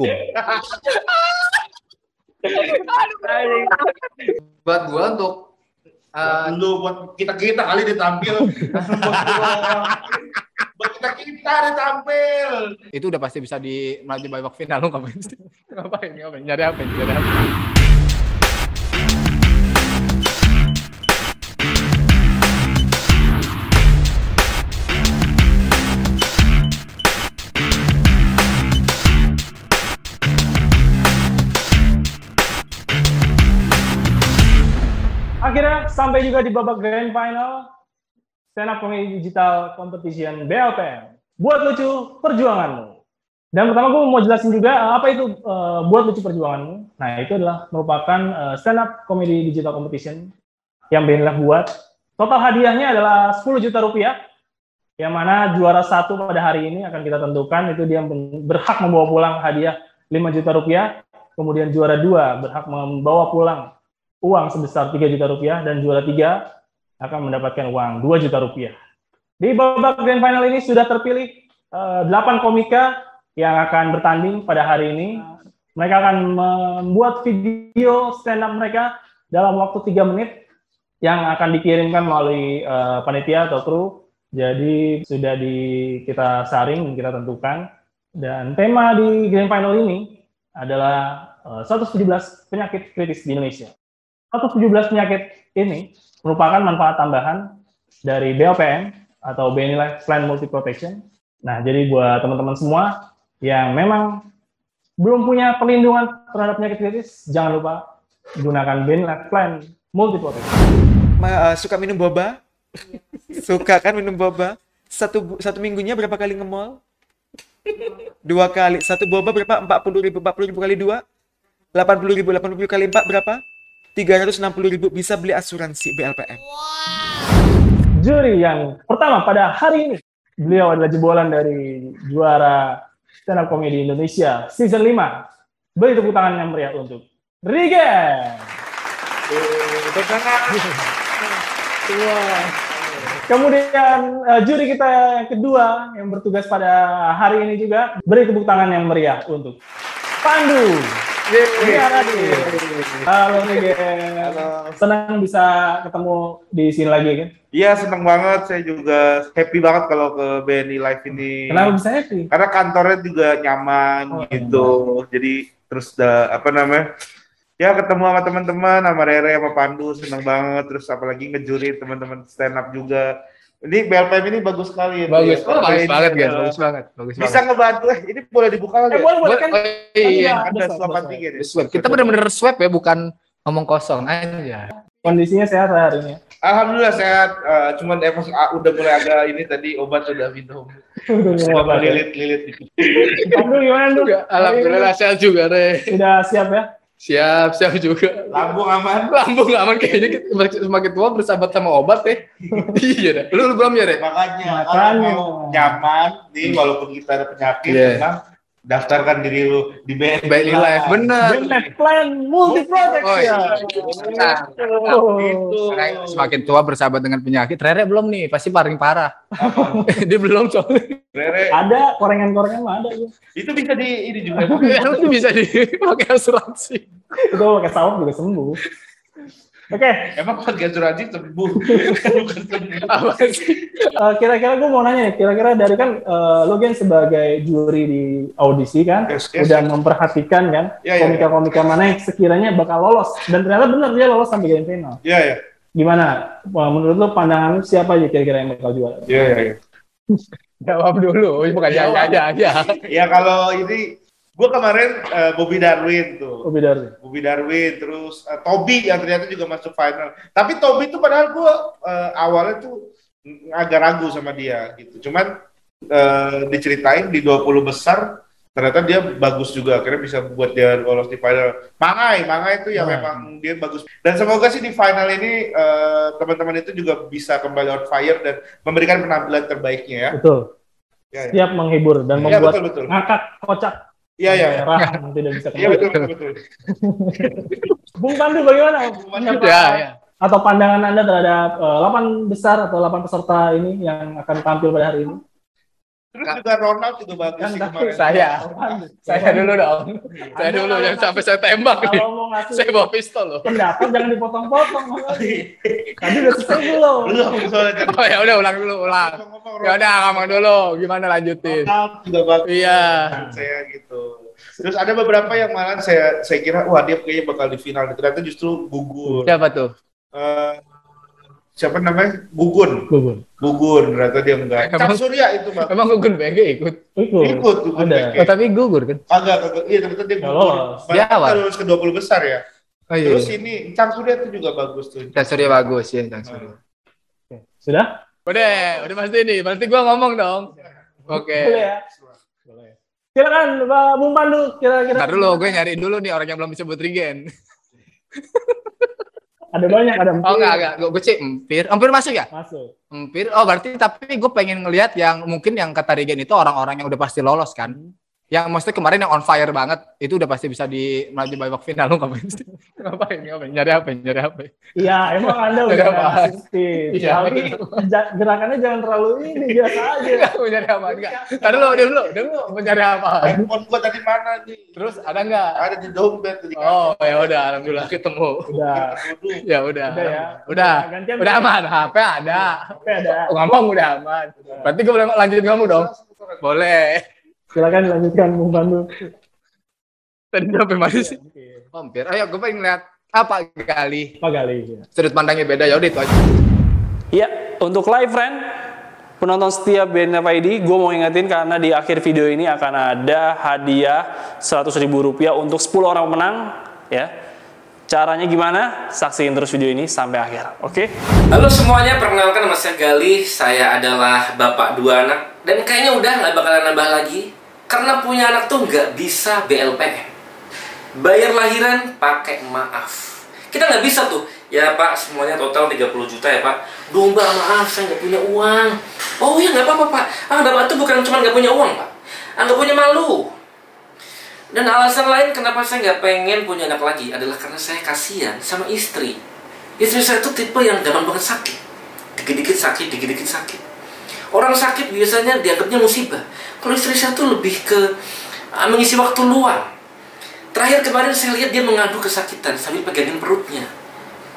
hukum. Buat gua untuk buat kita kali ditampil. buat kita ditampil. itu udah pasti bisa melaju babak final. Lu ngapain? Nyari apa? Akhirnya sampai juga di babak grand final Stand Up Comedy Digital Competition BLPM. Buat lucu perjuanganmu. Dan pertama gue mau jelasin juga apa itu buat lucu perjuanganmu. Nah itu adalah merupakan Stand Up Comedy Digital Competition yang BNLF buat. Total hadiahnya adalah 10 juta rupiah. Yang mana juara 1 pada hari ini akan kita tentukan. Itu dia berhak membawa pulang hadiah 5 juta rupiah. Kemudian juara 2 berhak membawa pulang uang sebesar 3 juta rupiah, dan juara 3 akan mendapatkan uang 2 juta rupiah. Di babak grand final ini sudah terpilih 8 komika yang akan bertanding pada hari ini. Mereka akan membuat video stand up mereka dalam waktu 3 menit yang akan dikirimkan melalui panitia atau kru. Jadi sudah kita saring dan kita tentukan. Dan tema di grand final ini adalah 117 penyakit kritis di Indonesia. 117 penyakit ini merupakan manfaat tambahan dari BLPM atau BNI Life Plan Multi Protection. Nah, jadi buat teman-teman semua yang memang belum punya perlindungan terhadap penyakit kritis, jangan lupa gunakan BNI Life Plan Multi Protection. Suka minum boba? Suka kan minum boba? Satu minggunya berapa kali nge-mall? 2 kali. Satu boba berapa? 40.000 kali 2? 80.000 kali 4 berapa? 360.000 bisa beli asuransi BLPM. Juri yang pertama pada hari ini, beliau adalah jebolan dari juara Stand Up Comedy Indonesia Season 5. Beri tepuk tangan yang meriah untuk Rigen. Kemudian juri kita yang kedua yang bertugas pada hari ini juga, beri tepuk tangan yang meriah untuk Pandu. Halo Rigen. Halo. Senang bisa ketemu di sini lagi kan? Iya, senang banget. Saya juga happy banget kalau ke BNI Live ini. Kenapa bisa happy? Karena kantornya juga nyaman gitu. Jadi terus ya ketemu sama teman-teman, sama Rere, sama Pandu, senang banget. Terus apalagi ngejuri teman-teman stand up juga. Ini BLPM ini bagus sekali. Bagus, ya. bagus banget guys, bagus banget. Bisa ngebantu. Ini boleh dibuka lagi. Boleh kan? Iya, Ada suapan tinggi nih. swab. Kita benar-benar swab ya, bukan ngomong kosong aja. Kondisinya sehat hari ini. Alhamdulillah sehat. Cuman udah mulai agak ini tadi obat udah minum. Coba lilit-lilit. Pandu gimana Pandu? Alhamdulillah sehat juga deh. Sudah siap ya? Siap juga. Lambung aman. Lambung aman kayaknya semakin tua bersahabat sama obat ya. Iya dah. Lu belum ya, Dek? Makanya kalau mau nyaman nih walaupun kita ada penyakit, tenang, daftarkan diri lu di BNI Life. Benar. BNI Plan Multi Protection. Itu. Semakin tua bersahabat dengan penyakit. Rere belum nih, pasti paling parah. Dia belum soalnya. Rere, Ada korengan-korengan mah ada. itu bisa ini juga. Itu bisa dipakai asuransi. Itu pakai sawah juga sembuh. Oke, Emang pakai asuransi sembuh. Bukan sembuh. Apa sih? kira-kira gue mau nanya nih, kira-kira dari kan lo kan sebagai juri di audisi kan, Yes. udah memperhatikan kan Ya. komika-komika mana yang sekiranya bakal lolos, dan ternyata benar dia lolos sampai grand final. Iya. Gimana? Menurut lo pandangan lu siapa aja kira-kira yang bakal juara? Iya. Jawab dulu, bukan aja. Ya kalau ini gue kemarin Bobby Darwin tuh. Bobby Darwin, terus Toby yang ternyata juga masuk final. Tapi Toby tuh padahal gue awalnya tuh agak ragu sama dia gitu. Cuman diceritain di 20 besar ternyata dia bagus juga, akhirnya bisa buat dia lolos di final. Mangai itu yang memang dia bagus. Dan semoga sih di final ini teman-teman itu juga bisa kembali on fire dan memberikan penampilan terbaiknya ya. Betul. Ya. Siap menghibur dan membuat betul. ngakak kocak. Iya. Rahang tidak bisa Iya kembali. betul. Bung Pandu bagaimana? Ya. Atau pandangan Anda terhadap 8 besar atau 8 peserta ini yang akan tampil pada hari ini? Terus juga Ronald juga bagus sih kemarin. Saya dulu dong. Saya dulu yang sampai saya tembak nih. Kalau mau ngasih Saya bawa pistol loh. pendapat jangan dipotong-potong. Tadi udah selesai belum? Belum soalnya. Oh ya udah ulang dulu. Ya udah ngomong dulu. Gimana lanjutin? Ronald juga bagus. Iya. Saya gitu. Terus ada beberapa yang malah saya kira wah dia kayaknya bakal di final. Ternyata justru gugur. Siapa tuh? Siapa namanya? Gugun. Ternyata dia enggak. Cak Surya itu Bang. Emang gugur BG ikut? Ikut Gugun Ada. BK. Oh tapi gugur kan? Agak iya ternyata dia Nggak gugur. lolos. Dia Bahkan awal. terus ke 20 besar ya. Oh iya. Terus ini Cak Surya itu juga bagus tuh. Cak Surya bagus ya, Cak Surya. Sudah? Udah pasti nih. Berarti gua ngomong dong. Oke. Boleh ya? Boleh. Silakan Pak Bung Pandu, kira-kira. Ntar dulu, gue nyariin dulu nih orang yang belum disebut Regen. Ada banyak, ada Oh enggak. Gue cek Empir masuk ya? Masuk. Empir. Oh berarti tapi gue pengen ngelihat yang mungkin yang kata Regen itu orang-orang yang udah pasti lolos kan. Yang maksudnya kemarin yang on fire banget itu udah pasti bisa di melaju babak final. Lu ngapain sih? Ngapain? Nyari apa? Iya, emang Anda udah Ada apaan? asistin. Iya, Tapi gerakannya jangan terlalu ini, biasa aja. Mau nyari apa? Enggak. Tadi dulu mau nyari apa? Handphone gua tadi mana nih? Terus ada enggak? Ada di dompet di Oh ya udah, alhamdulillah ketemu. Udah. Ya udah. Udah ya. Udah. Gantian Udah ya. aman. HP ada. Oke, ada. Ngomong udah aman. Berarti gue boleh lanjut ngomong dong? Boleh. Silakan dilanjutkan Bung Pandu. Tadi sampai mana sih? Hampir. Ayo gue pengen lihat apa kali. Pak Gali. Sudut pandangnya beda ya udah itu aja. Ya, untuk live friend, penonton setia BNF ID, gue mau ingetin karena di akhir video ini akan ada hadiah Rp100.000 untuk 10 orang pemenang, ya. Caranya gimana? Saksiin terus video ini sampai akhir, oke? Halo semuanya, perkenalkan nama saya Gali. Saya adalah bapak 2 anak. Dan kayaknya udah nggak bakalan nambah lagi. Karena punya anak tuh nggak bisa BLPM. Bayar lahiran pakai maaf. Kita nggak bisa tuh. Ya Pak, semuanya total 30 juta ya Pak. Duh Mbak, maaf saya nggak punya uang. Oh iya nggak apa-apa Pak. Bapak tuh bukan cuma nggak punya uang Pak. Nggak punya malu. Dan alasan lain kenapa saya nggak pengen punya anak lagi adalah karena saya kasihan sama istri. Istri saya tuh tipe yang gampang banget sakit. Dikit-dikit sakit, dikit-dikit sakit. Orang sakit biasanya dianggapnya musibah. Kalau istri saya tuh lebih ke mengisi waktu luang. Terakhir kemarin saya lihat dia mengadu kesakitan sambil pegangin perutnya.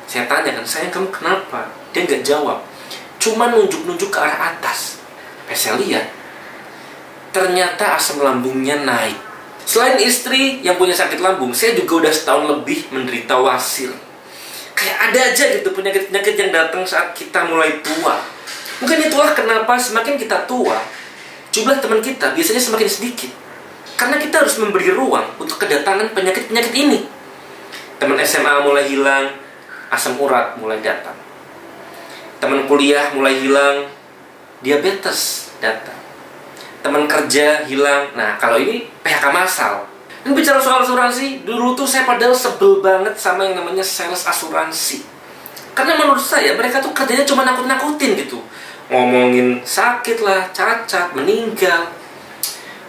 Saya tanya kan, sayang kamu kenapa? Dia nggak jawab. Cuma nunjuk-nunjuk ke arah atas. Pas saya lihat, ternyata asam lambungnya naik. Selain istri yang punya sakit lambung, saya juga udah setahun lebih menderita wasir. Kayak ada aja gitu penyakit-penyakit yang datang saat kita mulai tua. Mungkin itulah kenapa semakin kita tua, jumlah teman kita biasanya semakin sedikit. Karena kita harus memberi ruang untuk kedatangan penyakit-penyakit ini. Teman SMA mulai hilang, asam urat mulai datang. Teman kuliah mulai hilang, diabetes datang. Teman kerja hilang. Nah, kalau ini PHK massal. Dan bicara soal asuransi, dulu tuh saya padahal sebel banget sama yang namanya sales asuransi. Karena menurut saya mereka tuh kerjanya cuma nakut-nakutin gitu. Ngomongin sakit lah, cacat, meninggal.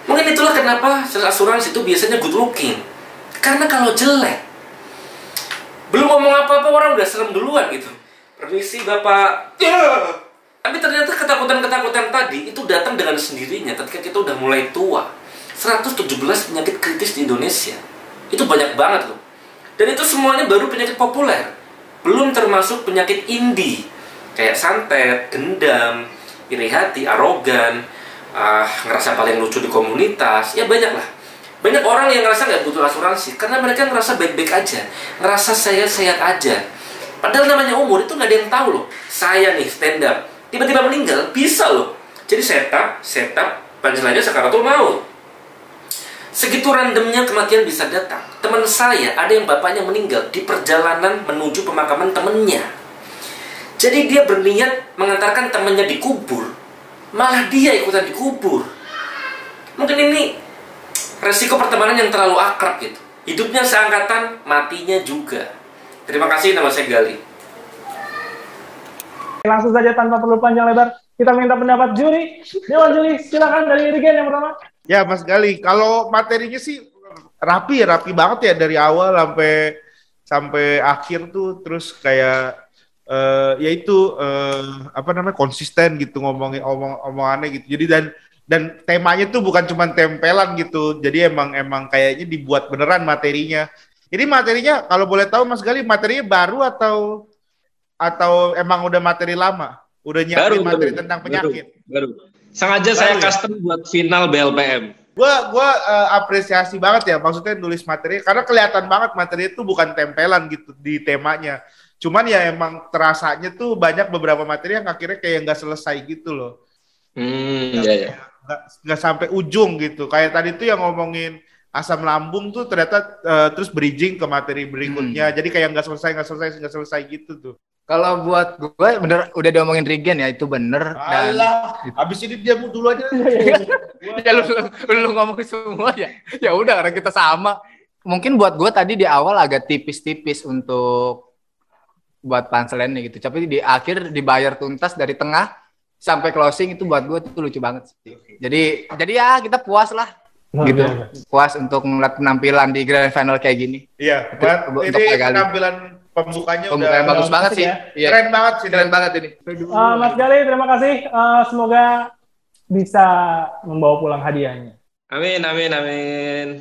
Mungkin itulah kenapa sales asuransi itu biasanya good looking. Karena kalau jelek, belum ngomong apa-apa orang udah serem duluan gitu. Permisi Bapak. Tapi ternyata ketakutan-ketakutan tadi itu datang dengan sendirinya ketika kita udah mulai tua. 117 penyakit kritis di Indonesia. Itu banyak banget loh. Dan itu semuanya baru penyakit populer. Belum termasuk penyakit indie. Kayak santet, dendam, iri hati, arogan, ngerasa paling lucu di komunitas. Ya banyak lah. Banyak orang yang ngerasa nggak butuh asuransi karena mereka ngerasa baik-baik aja. Ngerasa sehat-sehat aja. Padahal namanya umur itu nggak ada yang tahu loh. Saya nih stand up, tiba-tiba meninggal, bisa loh. Jadi setup, pancelannya sakaratul maut. Segitu randomnya kematian bisa datang. Teman saya ada yang bapaknya meninggal di perjalanan menuju pemakaman temennya. Jadi dia berniat mengantarkan temannya dikubur, malah dia ikutan dikubur. Mungkin ini resiko pertemanan yang terlalu akrab gitu. Hidupnya seangkatan, matinya juga. Terima kasih, nama saya Gali. Langsung saja tanpa perlu panjang lebar, kita minta pendapat juri. Dewan juri, silakan dari Regen yang pertama. Ya Mas Gali, kalau materinya sih rapi banget ya dari awal sampai akhir tuh, terus kayak konsisten gitu omongannya gitu. Jadi dan dan temanya tuh bukan cuma tempelan gitu. Jadi emang kayaknya dibuat beneran materinya. Ini materinya kalau boleh tahu Mas Gali, materinya baru atau emang udah materi lama? Udah nyiapin materi tentang penyakit? Baru. Sengaja saya custom buat final BLPM. Gua apresiasi banget ya, maksudnya nulis materi karena kelihatan banget materi itu bukan tempelan gitu di temanya. Cuman ya emang terasanya tuh banyak beberapa materi yang akhirnya kayak nggak selesai gitu loh. Iya. Nggak sampai ujung gitu. Kayak tadi tuh yang ngomongin asam lambung tuh ternyata terus bridging ke materi berikutnya. Jadi kayak nggak selesai gitu tuh. Kalau buat gue bener udah diomongin Regen ya, itu bener. Alah, abis ini dia dulu aja. Ya lu ngomong semua ya. Ya udah karena kita sama. Mungkin buat gue tadi di awal agak tipis-tipis untuk buat punchline-nya gitu. Tapi di akhir dibayar tuntas dari tengah sampai closing itu buat gue itu lucu banget sih. Jadi ya kita puas lah. Gitu. Puas untuk ngeliat penampilan di grand final kayak gini. Iya, ini penampilan pembukanya udah bagus banget sih. Iya. Keren banget ini. Mas Gali, terima kasih. Semoga bisa membawa pulang hadiahnya. Amin.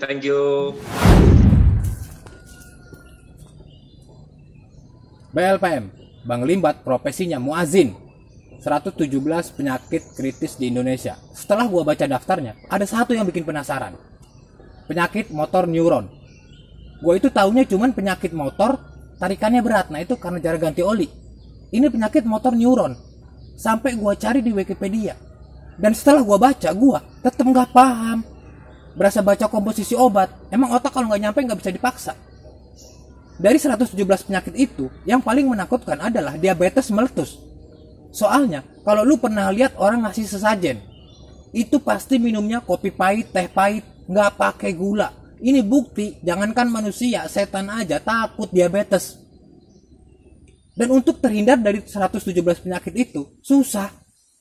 Thank you. BLPM, Bang Limbat profesinya muazin. 117 penyakit kritis di Indonesia. Setelah gua baca daftarnya, ada satu yang bikin penasaran. Penyakit motor neuron. Gua itu taunya cuman penyakit motor, tarikannya berat. Nah itu karena jarang ganti oli. Ini penyakit motor neuron. Sampai gua cari di Wikipedia. Dan setelah gua baca, gua tetep nggak paham. Berasa baca komposisi obat. Emang otak kalau nggak nyampe nggak bisa dipaksa. Dari 117 penyakit itu, yang paling menakutkan adalah diabetes meletus. Soalnya, kalau lu pernah lihat orang ngasih sesajen, itu pasti minumnya kopi pahit, teh pahit, nggak pakai gula. Ini bukti, jangankan manusia, setan aja takut diabetes. Dan untuk terhindar dari 117 penyakit itu, susah.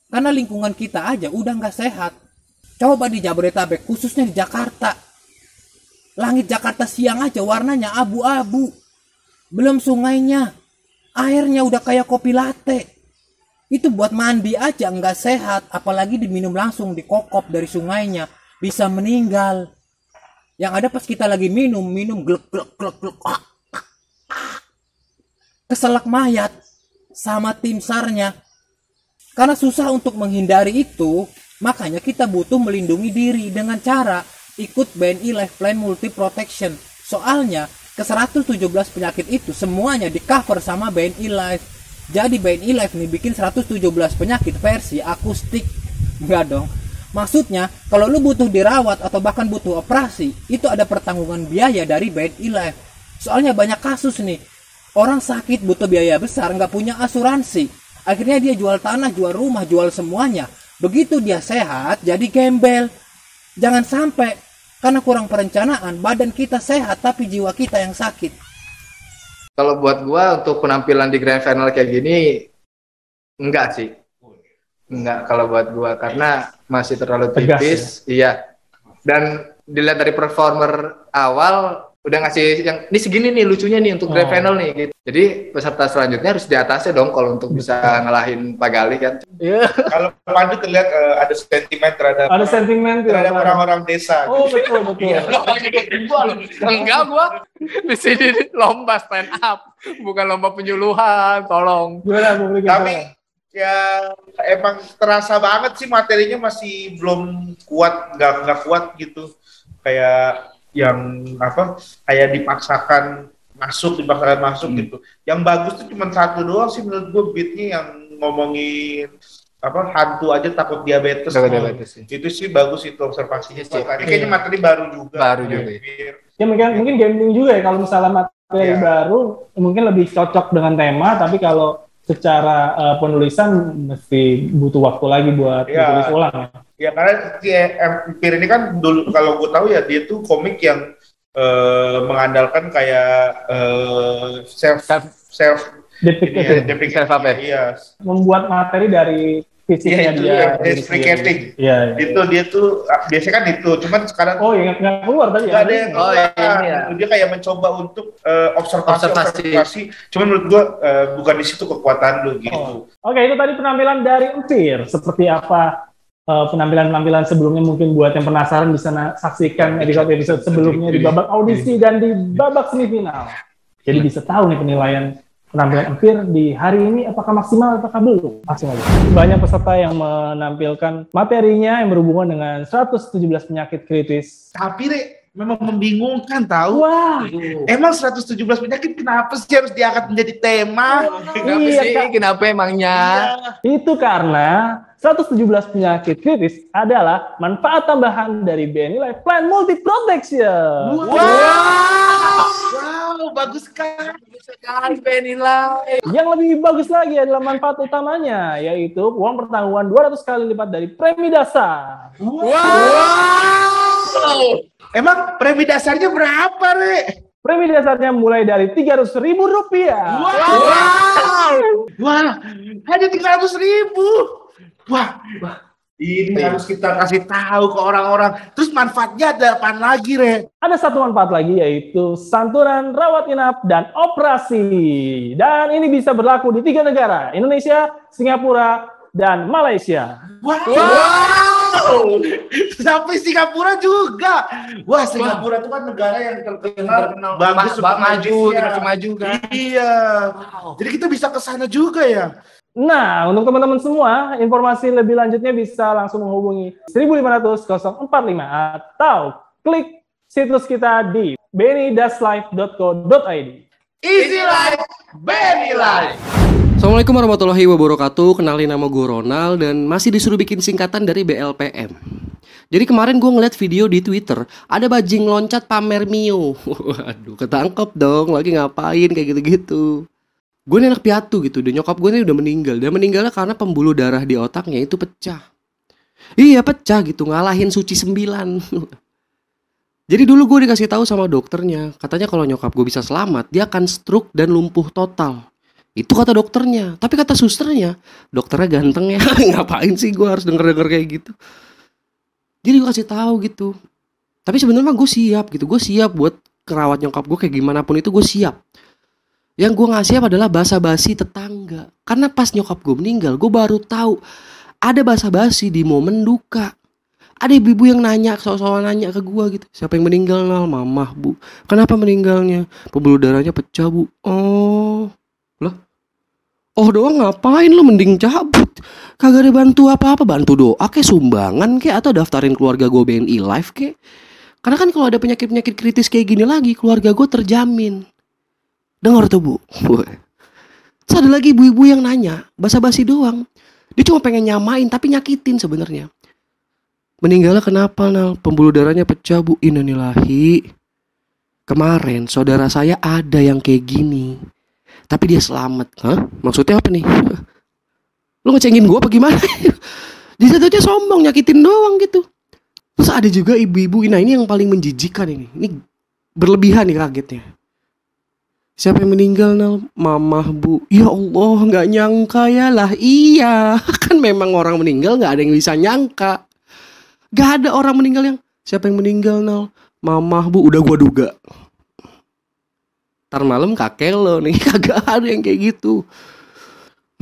Karena lingkungan kita aja udah nggak sehat. Coba di Jabodetabek, khususnya di Jakarta. Langit Jakarta siang aja warnanya abu-abu. Belum sungainya, airnya udah kayak kopi latte. Itu buat mandi aja nggak sehat, apalagi diminum langsung dikokop dari sungainya, bisa meninggal. Yang ada pas kita lagi minum glek keselak mayat sama tim SAR-nya. Karena susah untuk menghindari itu, makanya kita butuh melindungi diri dengan cara ikut BNI Life Plan Multi Protection. Soalnya ke 117 penyakit itu semuanya di cover sama BNI Life. Jadi BNI Life nih bikin 117 penyakit versi akustik. Enggak dong. Maksudnya, kalau lu butuh dirawat atau bahkan butuh operasi, itu ada pertanggungan biaya dari BNI Life. Soalnya banyak kasus nih, orang sakit butuh biaya besar, nggak punya asuransi. Akhirnya dia jual tanah, jual rumah, jual semuanya. Begitu dia sehat, jadi gembel. Jangan sampai, karena kurang perencanaan, badan kita sehat tapi jiwa kita yang sakit. Kalau buat gua untuk penampilan di grand final kayak gini enggak sih. Enggak kalau buat gua karena masih terlalu tipis, ya? Iya. Dan dilihat dari performer awal udah ngasih yang ini segini nih lucunya nih untuk grand final nih gitu. Jadi peserta selanjutnya harus di atasnya dong kalau untuk bisa ngalahin Pak Gali kan. Iya. Kalau Pandu terlihat ada sentimen terhadap orang-orang desa. Oh betul. Enggak gua di sini lomba stand up, bukan lomba penyuluhan, tolong. Tapi ya emang terasa banget sih materinya masih belum kuat, nggak kuat gitu. Kayak yang kayak dipaksakan masuk gitu. Yang bagus tuh cuma satu doang sih menurut gue, beatnya yang ngomongin hantu aja takut diabetes. Itu sih bagus itu observasinya. Tapi kayaknya materi baru juga. Ya mungkin gambling juga ya kalau misalnya materi baru mungkin lebih cocok dengan tema, tapi kalau secara penulisan mesti butuh waktu lagi buat ditulis ulang ya. Ya karena si Empire ini kan dulu kalau gue tahu ya dia tuh komik yang mengandalkan kayak self depiction iya. Membuat materi dari fisiknya dia. Deprecating. Itu dia tuh biasanya kan itu, cuman sekarang nggak keluar tadi ya. Ada yang keluar. Dia kayak mencoba untuk observasi. Cuman menurut gua bukan di situ kekuatan lu gitu. Oke, itu tadi penampilan dari Empire. Seperti apa penampilan-penampilan sebelumnya, mungkin buat yang penasaran bisa saksikan episode sebelumnya di babak audisi dan di babak semifinal. Jadi bisa tahu nih penilaian penampilan Empir di hari ini apakah maksimal apakah belum. Langsung aja. Banyak peserta yang menampilkan materinya yang berhubungan dengan 117 penyakit kritis. Tapi memang membingungkan tahu. Wah. Emang 117 penyakit kenapa sih harus diangkat menjadi tema? Kenapa sih? Kenapa emangnya? Itu karena 117 penyakit kritis adalah manfaat tambahan dari BNI Life Plan Multi Protection. Wow, bagus sekali BNI Life. Yang lebih bagus lagi adalah manfaat utamanya, yaitu uang pertanggungan 200 kali lipat dari premi dasar. Wow. Emang premi dasarnya berapa, Re? Premi dasarnya mulai dari Rp300.000. Wah, hanya 300.000. Wah. Ini harus kita kasih tahu ke orang-orang. Terus manfaatnya ada apa lagi, Re? Ada satu manfaat lagi, yaitu santunan rawat inap dan operasi. Dan ini bisa berlaku di 3 negara, Indonesia, Singapura, dan Malaysia. Wow. Sampai Singapura juga. Wah, Singapura itu kan negara yang terkenal bagus, masih maju kan. Iya. Jadi kita bisa ke sana juga ya. Nah, untuk teman-teman semua, informasi lebih lanjutnya bisa langsung menghubungi 1500 045 atau klik situs kita di bni-life.co.id. Easy Life, BNI Life. Assalamualaikum warahmatullahi wabarakatuh. Kenalin, nama gue Ronald dan masih disuruh bikin singkatan dari BLPM. Jadi kemarin gue ngeliat video di Twitter, ada bajing loncat pamer Mio. Waduh, ketangkep dong, lagi ngapain kayak gitu-gitu. Gue nih anak piatu gitu, dan nyokap gue nih udah meninggal. Dan meninggalnya karena pembuluh darah di otaknya itu pecah. Iya pecah gitu, ngalahin Suci 9. Jadi dulu gue dikasih tahu sama dokternya, katanya kalau nyokap gue bisa selamat, dia akan stroke dan lumpuh total. Itu kata dokternya. Tapi kata susternya, dokternya ganteng ya. Ngapain sih gue harus denger-denger kayak gitu. Jadi gue kasih tahu gitu. Tapi sebenarnya gue siap gitu. Gue siap buat kerawat nyokap gue kayak gimana pun itu gue siap. Yang gue gak siap adalah basa-basi tetangga. Karena pas nyokap gue meninggal, gue baru tahu ada basa-basi di momen duka. Ada ibu-ibu yang nanya, soal-soal nanya ke gue gitu. Siapa yang meninggal, Nal? Mamah, Bu. Kenapa meninggalnya? Pembuluh darahnya pecah, Bu. Oh. Lah? Oh doang ngapain lo, mending cabut. Kagak ada bantu apa-apa, bantu doa kek, sumbangan kek, atau daftarin keluarga gue BNI Life kek. Karena kan kalau ada penyakit-penyakit kritis kayak gini lagi, keluarga gue terjamin. Dengar tuh, Bu. Terus ada lagi ibu-ibu yang nanya, basa-basi doang. Dia cuma pengen nyamain tapi nyakitin sebenarnya. Meninggalnya kenapa, Nal? Pembuluh darahnya pecah, Bu. Innalillahi. Kemarin saudara saya ada yang kayak gini, tapi dia selamat. Hah? Maksudnya apa nih? Lu ngecengin gue apa gimana? Di satu aja sombong, nyakitin doang gitu. Terus ada juga ibu-ibu, nah ini yang paling menjijikan ini. Ini berlebihan nih kagetnya. Siapa yang meninggal, Nal? Mamah, Bu. Ya Allah, gak nyangka ya lah. Iya, kan memang orang meninggal gak ada yang bisa nyangka. Gak ada orang meninggal yang, siapa yang meninggal, Nal? Mamah, Bu. Udah gua duga. Ntar malam kakek lo nih. Kagak ada yang kayak gitu.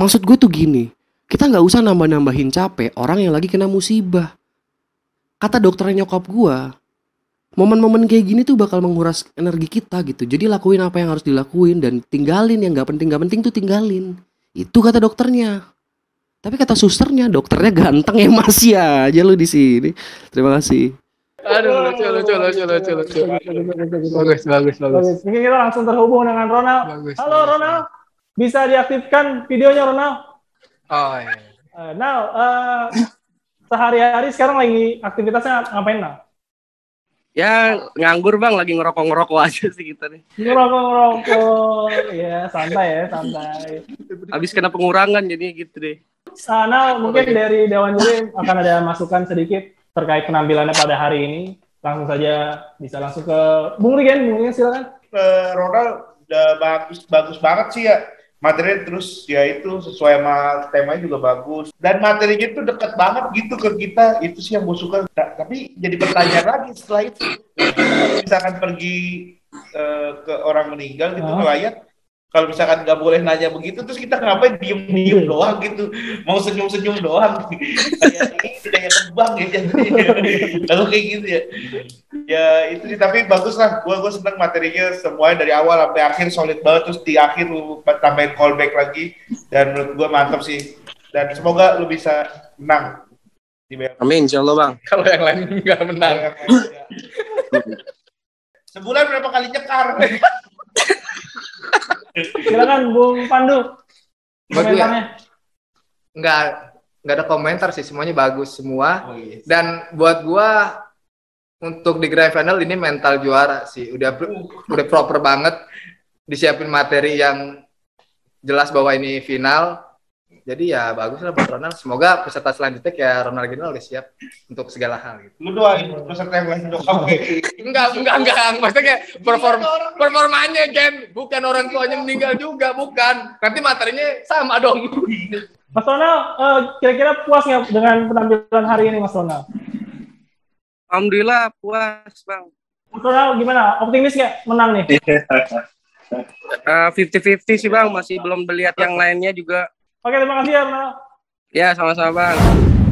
Maksud gue tuh gini, kita gak usah nambah-nambahin capek orang yang lagi kena musibah. Kata dokternya nyokap gue, momen-momen kayak gini tuh bakal menguras energi kita gitu. Jadi lakuin apa yang harus dilakuin dan tinggalin yang gak penting tuh tinggalin. Itu kata dokternya. Tapi kata susternya, dokternya ganteng ya, masih aja lu di sini. Terima kasih. Aduh, lucu. Bagus. Mungkin kita langsung terhubung dengan Ronald. Halo Ronald, bisa diaktifkan videonya Ronald? Oh iya. Sehari-hari sekarang lagi aktivitasnya ngapain, Nal? Ya nganggur bang, lagi ngerokok aja sih kita nih. Ngerokok, ya santai. Habis kena pengurangan jadinya gitu deh. Nal, mungkin dari Dewan Juri akan ada masukan sedikit terkait penampilannya pada hari ini. Langsung saja bisa langsung ke Bung Rigen silakan. Ronald udah bagus banget sih ya. Materinya terus ya itu sesuai sama temanya juga bagus. Dan materinya itu dekat banget gitu ke kita. Itu sih yang gue suka. Tapi jadi pertanyaan lagi setelah itu. Misalkan pergi ke orang meninggal gitu ngelayat. Kalau misalkan nggak boleh nanya begitu, terus kita ngapain diem doang gitu. Mau senyum doang. Kayak ini udah kayak kembang ya jadinya. Kalau kayak gitu ya. Ya itu sih, tapi bagus lah. Gua seneng materinya semuanya dari awal sampai akhir solid banget, terus di akhir lu tambahin callback lagi dan menurut gua mantap sih. Dan semoga lu bisa menang di BLPM. Amin, insyaallah Bang. Kalau yang lain nggak menang. Sebulan berapa kali nyekar? Silakan Bung Pandu. Buat gue ya? Komentarnya. Nggak ada komentar sih, semuanya bagus semua. Oh, yes. Dan buat gua untuk di grand final ini mental juara sih. Udah proper banget, disiapin materi yang jelas bahwa ini final. Jadi ya bagus lah buat Ronald. Semoga peserta selanjutnya kayak Ronald Gino udah siap untuk segala hal gitu. Lu doain peserta yang lain dong. Enggak. Maksudnya kayak performanya Gen, bukan orang tuanya meninggal juga, bukan. Nanti materinya sama dong. Mas Ronald, kira-kira puas nggak dengan penampilan hari ini Mas Ronald? Alhamdulillah puas Bang. Mas Ronald gimana? Optimis nggak menang nih? 50-50 sih Bang, masih belum melihat yang lainnya juga. Oke, terima kasih ya Ronald. Ya sama-sama Bang.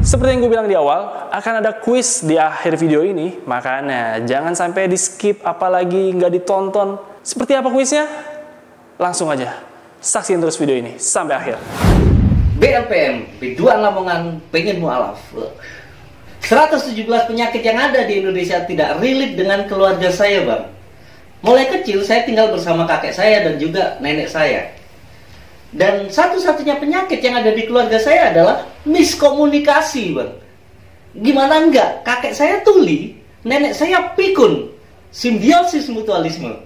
Seperti yang gue bilang di awal, akan ada quiz di akhir video ini, makanya jangan sampai di skip apalagi nggak ditonton. Seperti apa quiznya? Langsung aja, saksiin terus video ini sampai akhir. BLPM, Biduan Lamongan pengen mualaf. 117 penyakit yang ada di Indonesia tidak relate dengan keluarga saya, Bang. Mulai kecil saya tinggal bersama kakek saya dan juga nenek saya. Dan satu-satunya penyakit yang ada di keluarga saya adalah miskomunikasi, Bang. Gimana enggak? Kakek saya tuli, nenek saya pikun. Simbiosis mutualisme.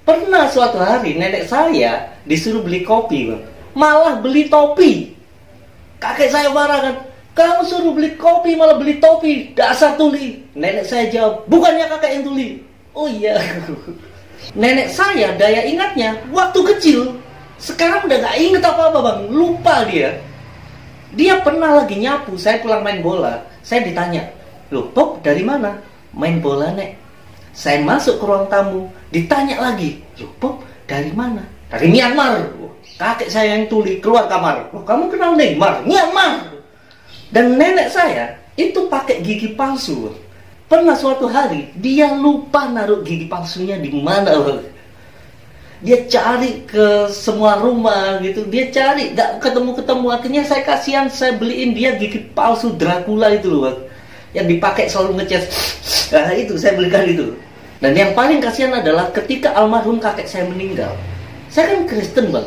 Pernah suatu hari nenek saya disuruh beli kopi, Bang. Malah beli topi. Kakek saya marah kan, kamu suruh beli kopi malah beli topi, dasar tuli. Nenek saya jawab, bukannya kakek yang tuli. Oh iya. Nenek saya daya ingatnya waktu kecil, sekarang udah gak inget apa-apa, Bang. Lupa dia. Dia pernah lagi nyapu, saya pulang main bola. Saya ditanya, loh Pop dari mana? Main bola, Nek. Saya masuk ke ruang tamu, ditanya lagi, loh Pop dari mana? Dari Myanmar. Kakek saya yang tuli keluar kamar. Oh, kamu kenal Neymar? Myanmar. Dan nenek saya itu pakai gigi palsu. Pernah suatu hari dia lupa naruh gigi palsunya di mana. Dia cari ke semua rumah gitu. Dia cari gak ketemu-ketemu. Akhirnya saya kasihan, saya beliin dia gigi palsu Dracula itu loh, yang dipakai selalu ngecas. Nah itu saya belikan itu. Dan yang paling kasihan adalah ketika almarhum kakek saya meninggal. Saya kan Kristen, Bang.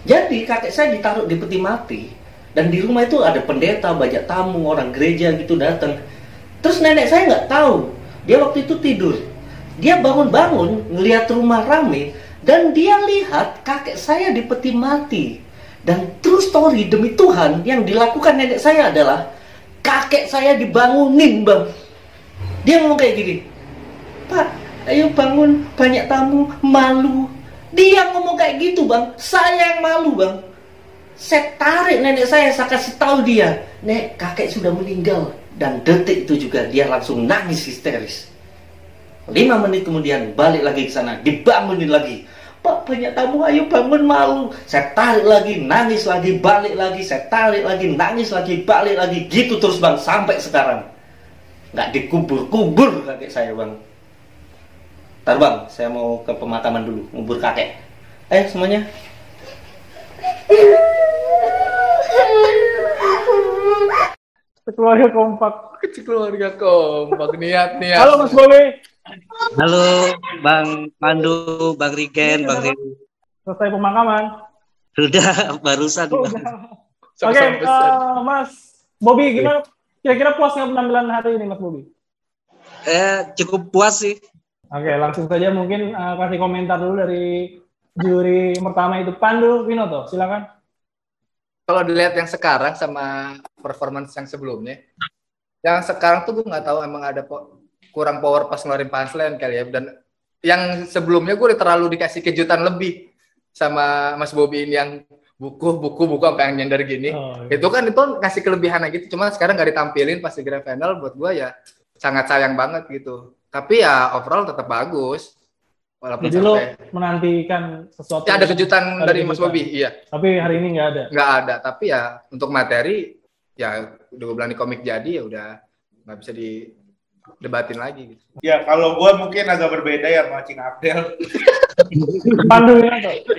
Jadi kakek saya ditaruh di peti mati, dan di rumah itu ada pendeta, banyak tamu, orang gereja gitu datang. Terus nenek saya nggak tahu, dia waktu itu tidur. Dia bangun-bangun ngelihat rumah rame, dan dia lihat kakek saya di peti mati. Dan true story demi Tuhan yang dilakukan nenek saya adalah kakek saya dibangunin, Bang. Dia ngomong kayak gini, Pak, ayo bangun, banyak tamu, malu. Dia ngomong kayak gitu, Bang. Saya yang malu, Bang. Saya tarik nenek saya kasih tahu dia, Nek, kakek sudah meninggal. Dan detik itu juga dia langsung nangis histeris. 5 menit kemudian balik lagi ke sana, dibangunin lagi. Pak, banyak tamu, ayo bangun, malu. Saya tarik lagi, nangis lagi, balik lagi. Saya tarik lagi, nangis lagi, balik lagi. Gitu terus, Bang, sampai sekarang. Nggak dikubur-kubur kakek saya, Bang. Ntar Bang, saya mau ke pemakaman dulu, ngubur kakek. Ayo semuanya. Keluarga kompak. Keluarga kompak, niat. Halo Mas Bobi. Halo Bang Pandu, Bang Rigen, Bang Rin. Selesai pemakaman. Sudah barusan. Oke, Mas Bobi, gimana? Kira-kira puas nggak penampilan hari ini, Mas Bobi? Cukup puas sih. Oke, langsung saja mungkin kasih komentar dulu dari juri pertama itu Pandu Winoto, silakan. Kalau dilihat yang sekarang sama performance yang sebelumnya, yang sekarang tuh gue nggak tahu emang ada kurang power pas ngeluarin punchline kali ya. Dan yang sebelumnya gue udah terlalu dikasih kejutan lebih sama Mas Bobi ini yang buku sampai yang nyender gini. Oh, iya. Itu ngasih kelebihannya gitu. Cuma sekarang nggak ditampilin pas di grand final, buat gue ya sangat sayang banget gitu. Tapi ya overall tetap bagus. Walaupun jadi lo menantikan sesuatu. Ya, ada kejutan dari Mas Bobi, iya. Tapi hari ini nggak ada. Nggak ada. Tapi ya untuk materi ya udah gue bilang di komik jadi ya udah nggak bisa didebatin lagi gitu. Ya kalau gue mungkin agak berbeda ya sama Cing Abdel. Pandu ya tuh.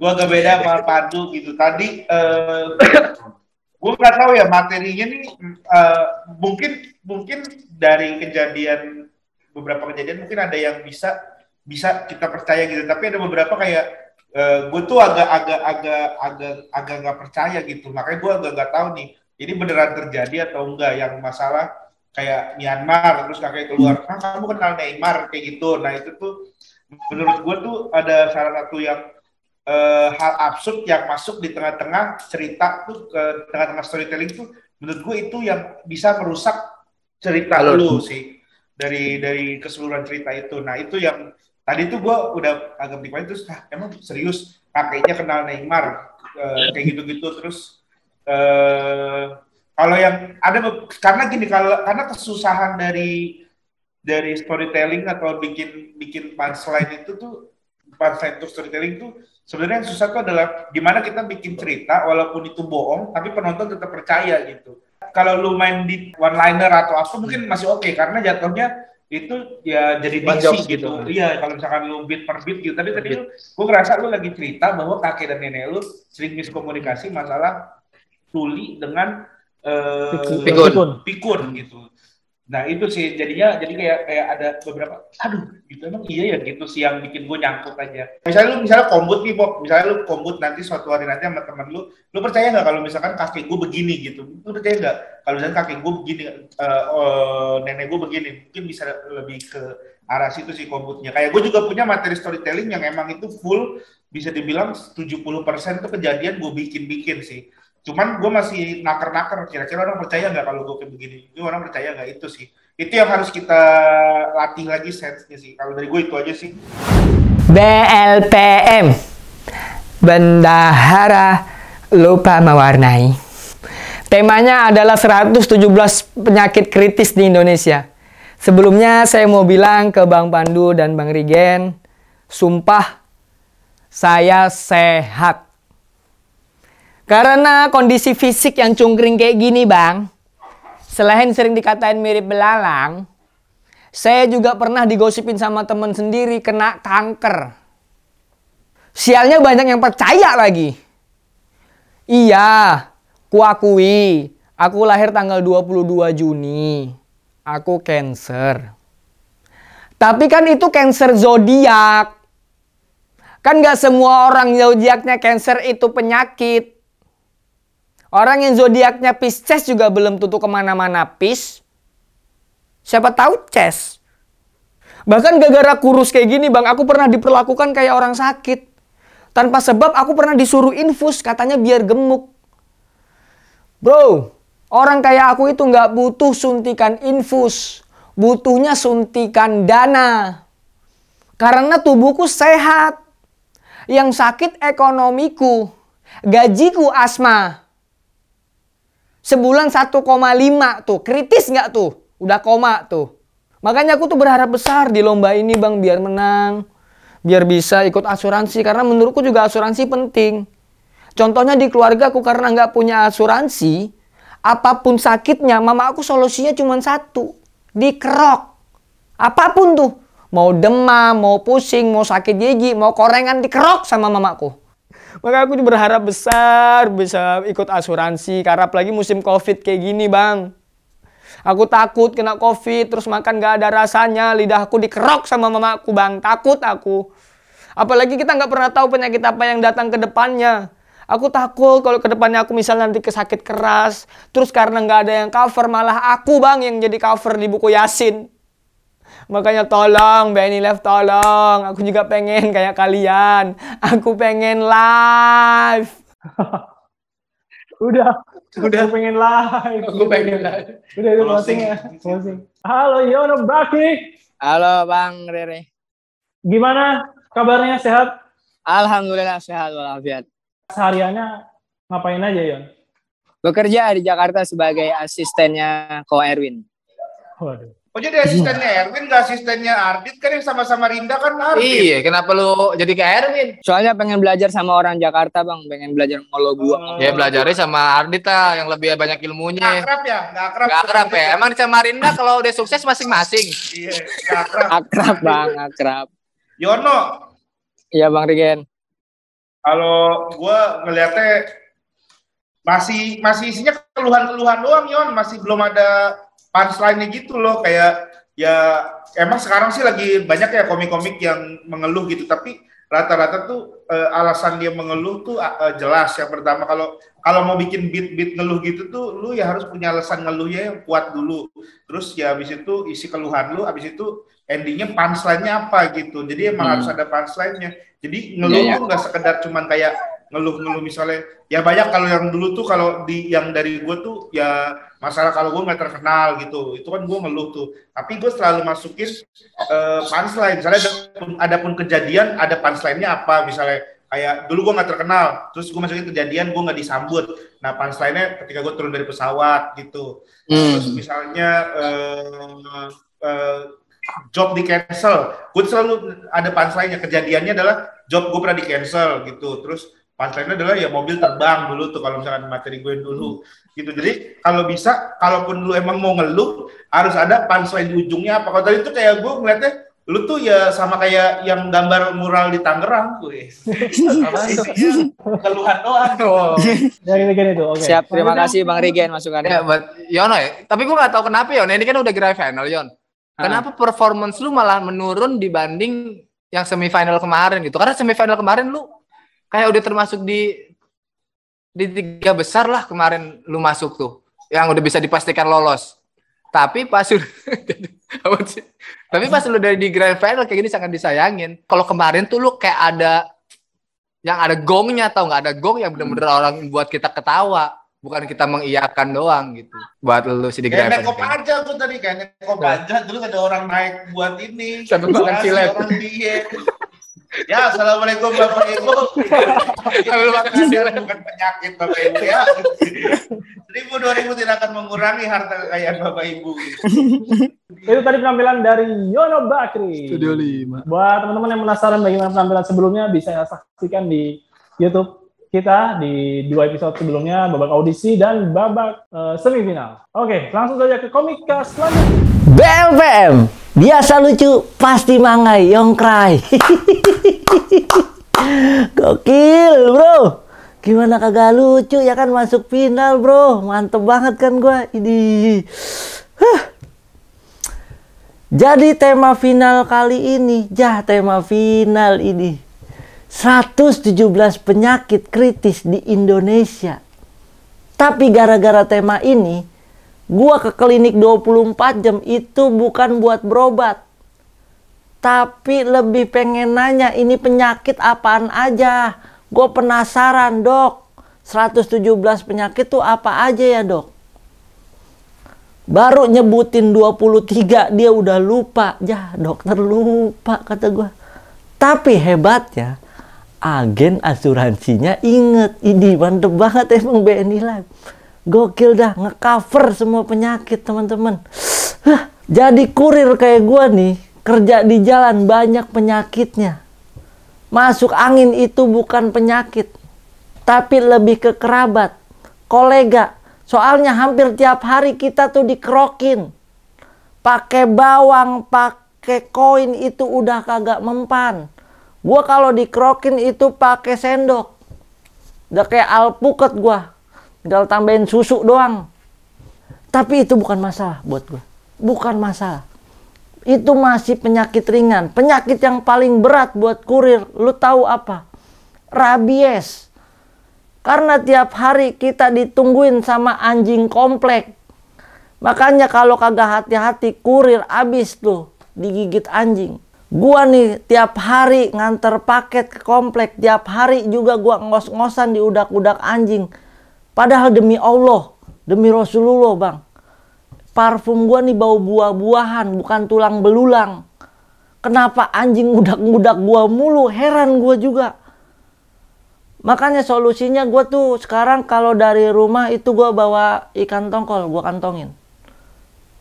Gue agak beda sama Pandu gitu. Tadi gue nggak tahu ya materinya nih mungkin dari beberapa kejadian mungkin ada yang bisa kita percaya gitu. Tapi ada beberapa kayak gue tuh agak nggak percaya gitu. Makanya gue agak nggak tahu nih. Ini beneran terjadi atau enggak yang masalah kayak Myanmar terus kakek keluar, kamu kenal Neymar kayak gitu. Nah itu tuh menurut gue tuh ada salah satu yang hal absurd yang masuk di tengah-tengah cerita tuh, ke tengah-tengah storytelling tuh menurut gue itu yang bisa merusak cerita lu sih dari keseluruhan cerita itu. Nah itu yang tadi tuh gue udah agak nikmatin terus emang serius kakeknya kenal Neymar kayak gitu-gitu terus kalau yang ada karena gini karena kesusahan dari storytelling atau bikin punchline itu tuh punchline untuk storytelling tuh sebenarnya yang susah tuh adalah gimana kita bikin cerita walaupun itu bohong tapi penonton tetap percaya gitu. Kalau lu main di one liner atau apa mungkin masih oke karena jatuhnya itu ya jadi diksi gitu. Iya kalau misalkan lu beat per beat gitu. Tapi tadi gue ngerasa lu lagi cerita bahwa kakek dan nenek lu sering miskomunikasi masalah tuli dengan pikun gitu. Nah itu sih jadi kayak ada beberapa gitu emang iya ya gitu sih yang bikin gue nyangkut aja. Misalnya kombut nih Bob, misalnya lu kombut nanti suatu hari nanti sama temen lu percaya nggak kalau misalkan kakek gue begini gitu, lu percaya nggak kalau misalkan kakek gue begini, nenek gue begini, mungkin bisa lebih ke arah situ sih kombutnya. Kayak gue juga punya materi storytelling yang emang itu full bisa dibilang 70% tuh kejadian gue bikin sih. Cuman gue masih naker-naker, kira-kira orang percaya nggak kalau gue kayak begini? Ini orang percaya nggak itu sih? Itu yang harus kita latih lagi sense-nya sih. Kalau dari gue itu aja sih. BLPM, Bendahara Lupa Mewarnai. Temanya adalah 117 penyakit kritis di Indonesia. Sebelumnya saya mau bilang ke Bang Pandu dan Bang Rigen, sumpah saya sehat. Karena kondisi fisik yang cungkring kayak gini Bang, selain sering dikatain mirip belalang, saya juga pernah digosipin sama temen sendiri kena kanker. Sialnya banyak yang percaya lagi. Iya, kuakui, aku lahir tanggal 22 Juni. Aku Cancer. Tapi kan itu Cancer zodiak. Kan gak semua orang zodiaknya Cancer itu penyakit. Orang yang zodiaknya Pisces juga belum tentu kemana-mana Pis. Siapa tahu Ces. Bahkan gara-gara kurus kayak gini Bang, aku pernah diperlakukan kayak orang sakit. Tanpa sebab aku pernah disuruh infus, katanya biar gemuk. Bro, orang kayak aku itu nggak butuh suntikan infus. Butuhnya suntikan dana. Karena tubuhku sehat. Yang sakit ekonomiku. Gajiku asma. Sebulan 1,5 tuh. Kritis nggak tuh? Udah koma tuh. Makanya aku tuh berharap besar di lomba ini Bang. Biar menang. Biar bisa ikut asuransi. Karena menurutku juga asuransi penting. Contohnya di keluarga aku karena nggak punya asuransi. Apapun sakitnya, mama aku solusinya cuma satu. Dikerok. Apapun tuh. Mau demam, mau pusing, mau sakit gigi, mau korengan, dikerok sama mamaku. Maka aku berharap besar bisa ikut asuransi. Karena apalagi musim COVID kayak gini Bang. Aku takut kena COVID, terus makan gak ada rasanya. Lidahku dikerok sama mamaku Bang. Takut aku. Apalagi kita nggak pernah tahu penyakit apa yang datang ke depannya. Aku takut kalau ke depannya aku misalnya nanti kesakit keras. Terus karena nggak ada yang cover, malah aku Bang yang jadi cover di buku Yasin. Makanya tolong BNI Live tolong. Aku juga pengen kayak kalian. Aku pengen live. Udah. Aku pengen live. Aku pengen live. Udah closing ya. Closing. Halo Yono Bakri. Halo Bang Rere. Gimana kabarnya, sehat? Alhamdulillah sehat walafiat. Sehariannya ngapain aja Yon? Bekerja di Jakarta sebagai asistennya Ko Erwin. Waduh. Oh jadi asistennya Erwin nggak asistennya Ardit kan yang sama-sama Rinda kan Ardit. Iya, kenapa lu jadi kayak Erwin? Soalnya pengen belajar sama orang Jakarta bang, pengen belajar ngolo gua. Ya belajarnya sama Ardit lah yang lebih banyak ilmunya. Nggak akrab ya? Nggak akrab. Gak akrab ya? Emang sama Rinda kalau udah sukses masing-masing. Iya, nggak akrab. Akrab bang, akrab. Yono, Iya bang Rigen. kalau gua ngeliatnya masih isinya keluhan-keluhan doang, Yon. Masih belum ada punchline-nya gitu loh, kayak ya emang sekarang sih lagi banyak ya komik-komik yang mengeluh gitu, tapi rata-rata tuh alasan dia mengeluh tuh jelas. Yang pertama, kalau mau bikin beat ngeluh gitu tuh lu ya harus punya alasan ngeluhnya yang kuat dulu. Terus ya habis itu isi keluhan lu, habis itu endingnya punchline-nya apa gitu. Jadi emang harus ada punchline-nya. Jadi ngeluh tuh nggak sekedar cuman kayak ngeluh misalnya, ya banyak kalau yang dulu tuh kalau yang dari gue tuh ya masalah kalau gue nggak terkenal gitu, itu kan gue ngeluh tuh, tapi gue selalu masukin punchline. Misalnya ada pun kejadian, ada punchline-nya apa, misalnya kayak dulu gue nggak terkenal, terus gue masukin kejadian gue nggak disambut, nah punchline-nya ketika gue turun dari pesawat gitu. Terus misalnya job di cancel, gue selalu ada punchline-nya. Kejadiannya adalah job gue pernah di cancel gitu, terus punchline-nya adalah ya mobil terbang dulu tuh kalau misalkan materi gue dulu gitu. Jadi kalau bisa, kalaupun lu emang mau ngeluh, harus ada punchline di ujungnya apa. Kalau tadi itu kayak gue ngeliatnya lu tuh ya sama kayak yang gambar mural di Tangerang gue. Isinya keluhan doang. Ya gini tuh. Oke. Siap, terima kasih Bang Rigen masukannya. Ya, buat Yono ya. Tapi gue nggak tahu kenapa Yon. Ini kan udah grand final Yon. Kenapa performance lu malah menurun dibanding yang semifinal kemarin gitu? Karena semifinal kemarin lu kayak udah termasuk di 3 besar lah kemarin lu masuk tuh, yang udah bisa dipastikan lolos. Tapi pas lu dari di grand final kayak gini sangat disayangin. Kalau kemarin tuh lu kayak ada gongnya, tau nggak? Ada gong yang bener-bener orang buat kita ketawa, bukan kita mengiyakan doang gitu. Buat lu sih di grand final. Kayak nekop aja tuh tadi, kayak nekop aja. Terus ada orang naik buat ini. Sampai makan silet. Orang diet. Ya, assalamualaikum Bapak Ibu. Bukan penyakit Bapak Ibu ya. 2000 tidak akan mengurangi harta kekayaan Bapak Ibu. Itu tadi penampilan dari Yono Bakri. Studio 5. Buat teman-teman yang penasaran bagaimana penampilan sebelumnya, bisa saksikan di YouTube kita di 2 episode sebelumnya, babak audisi dan babak semifinal. Oke, langsung saja ke komika selanjutnya. BLPM, biasa lucu, pasti mangai, yongkrai. Gokil, bro. Gimana kagak lucu ya kan, masuk final, bro. Mantep banget kan gua. Ini. Jadi tema final kali ini, tema final ini 117 penyakit kritis di Indonesia. Tapi gara-gara tema ini, gua ke klinik 24 jam itu bukan buat berobat, tapi lebih pengen nanya ini penyakit apaan aja. Gue penasaran, Dok. 117 penyakit tuh apa aja ya, Dok? Baru nyebutin 23 dia udah lupa. Ya, dokter lupa kata gue. Tapi hebatnya agen asuransinya inget. Ini mantep banget emang BNI Live. Gokil dah, ngecover semua penyakit teman-teman. Jadi kurir kayak gue nih, kerja di jalan banyak penyakitnya. Masuk angin itu bukan penyakit, tapi lebih ke kerabat, kolega. Soalnya hampir tiap hari kita tuh dikerokin. Pakai bawang, pakai koin itu udah kagak mempan. Gua kalau dikerokin itu pakai sendok. Udah kayak alpukat gua. Tinggal tambahin susu doang. Tapi itu bukan masalah buat gua. Bukan masalah. Itu masih penyakit ringan. Penyakit yang paling berat buat kurir, lu tahu apa? Rabies. Karena tiap hari kita ditungguin sama anjing komplek. Makanya kalau kagak hati-hati, kurir abis tuh digigit anjing. Gua nih tiap hari nganter paket ke komplek, tiap hari juga gua ngos-ngosan di udak-udak anjing. Padahal demi Allah, demi Rasulullah, Bang, parfum gua nih bau buah-buahan, bukan tulang belulang. Kenapa anjing ngudak-ngudak gua mulu? Heran gua juga. Makanya solusinya gua tuh sekarang kalau dari rumah itu gua bawa ikan tongkol, gua kantongin.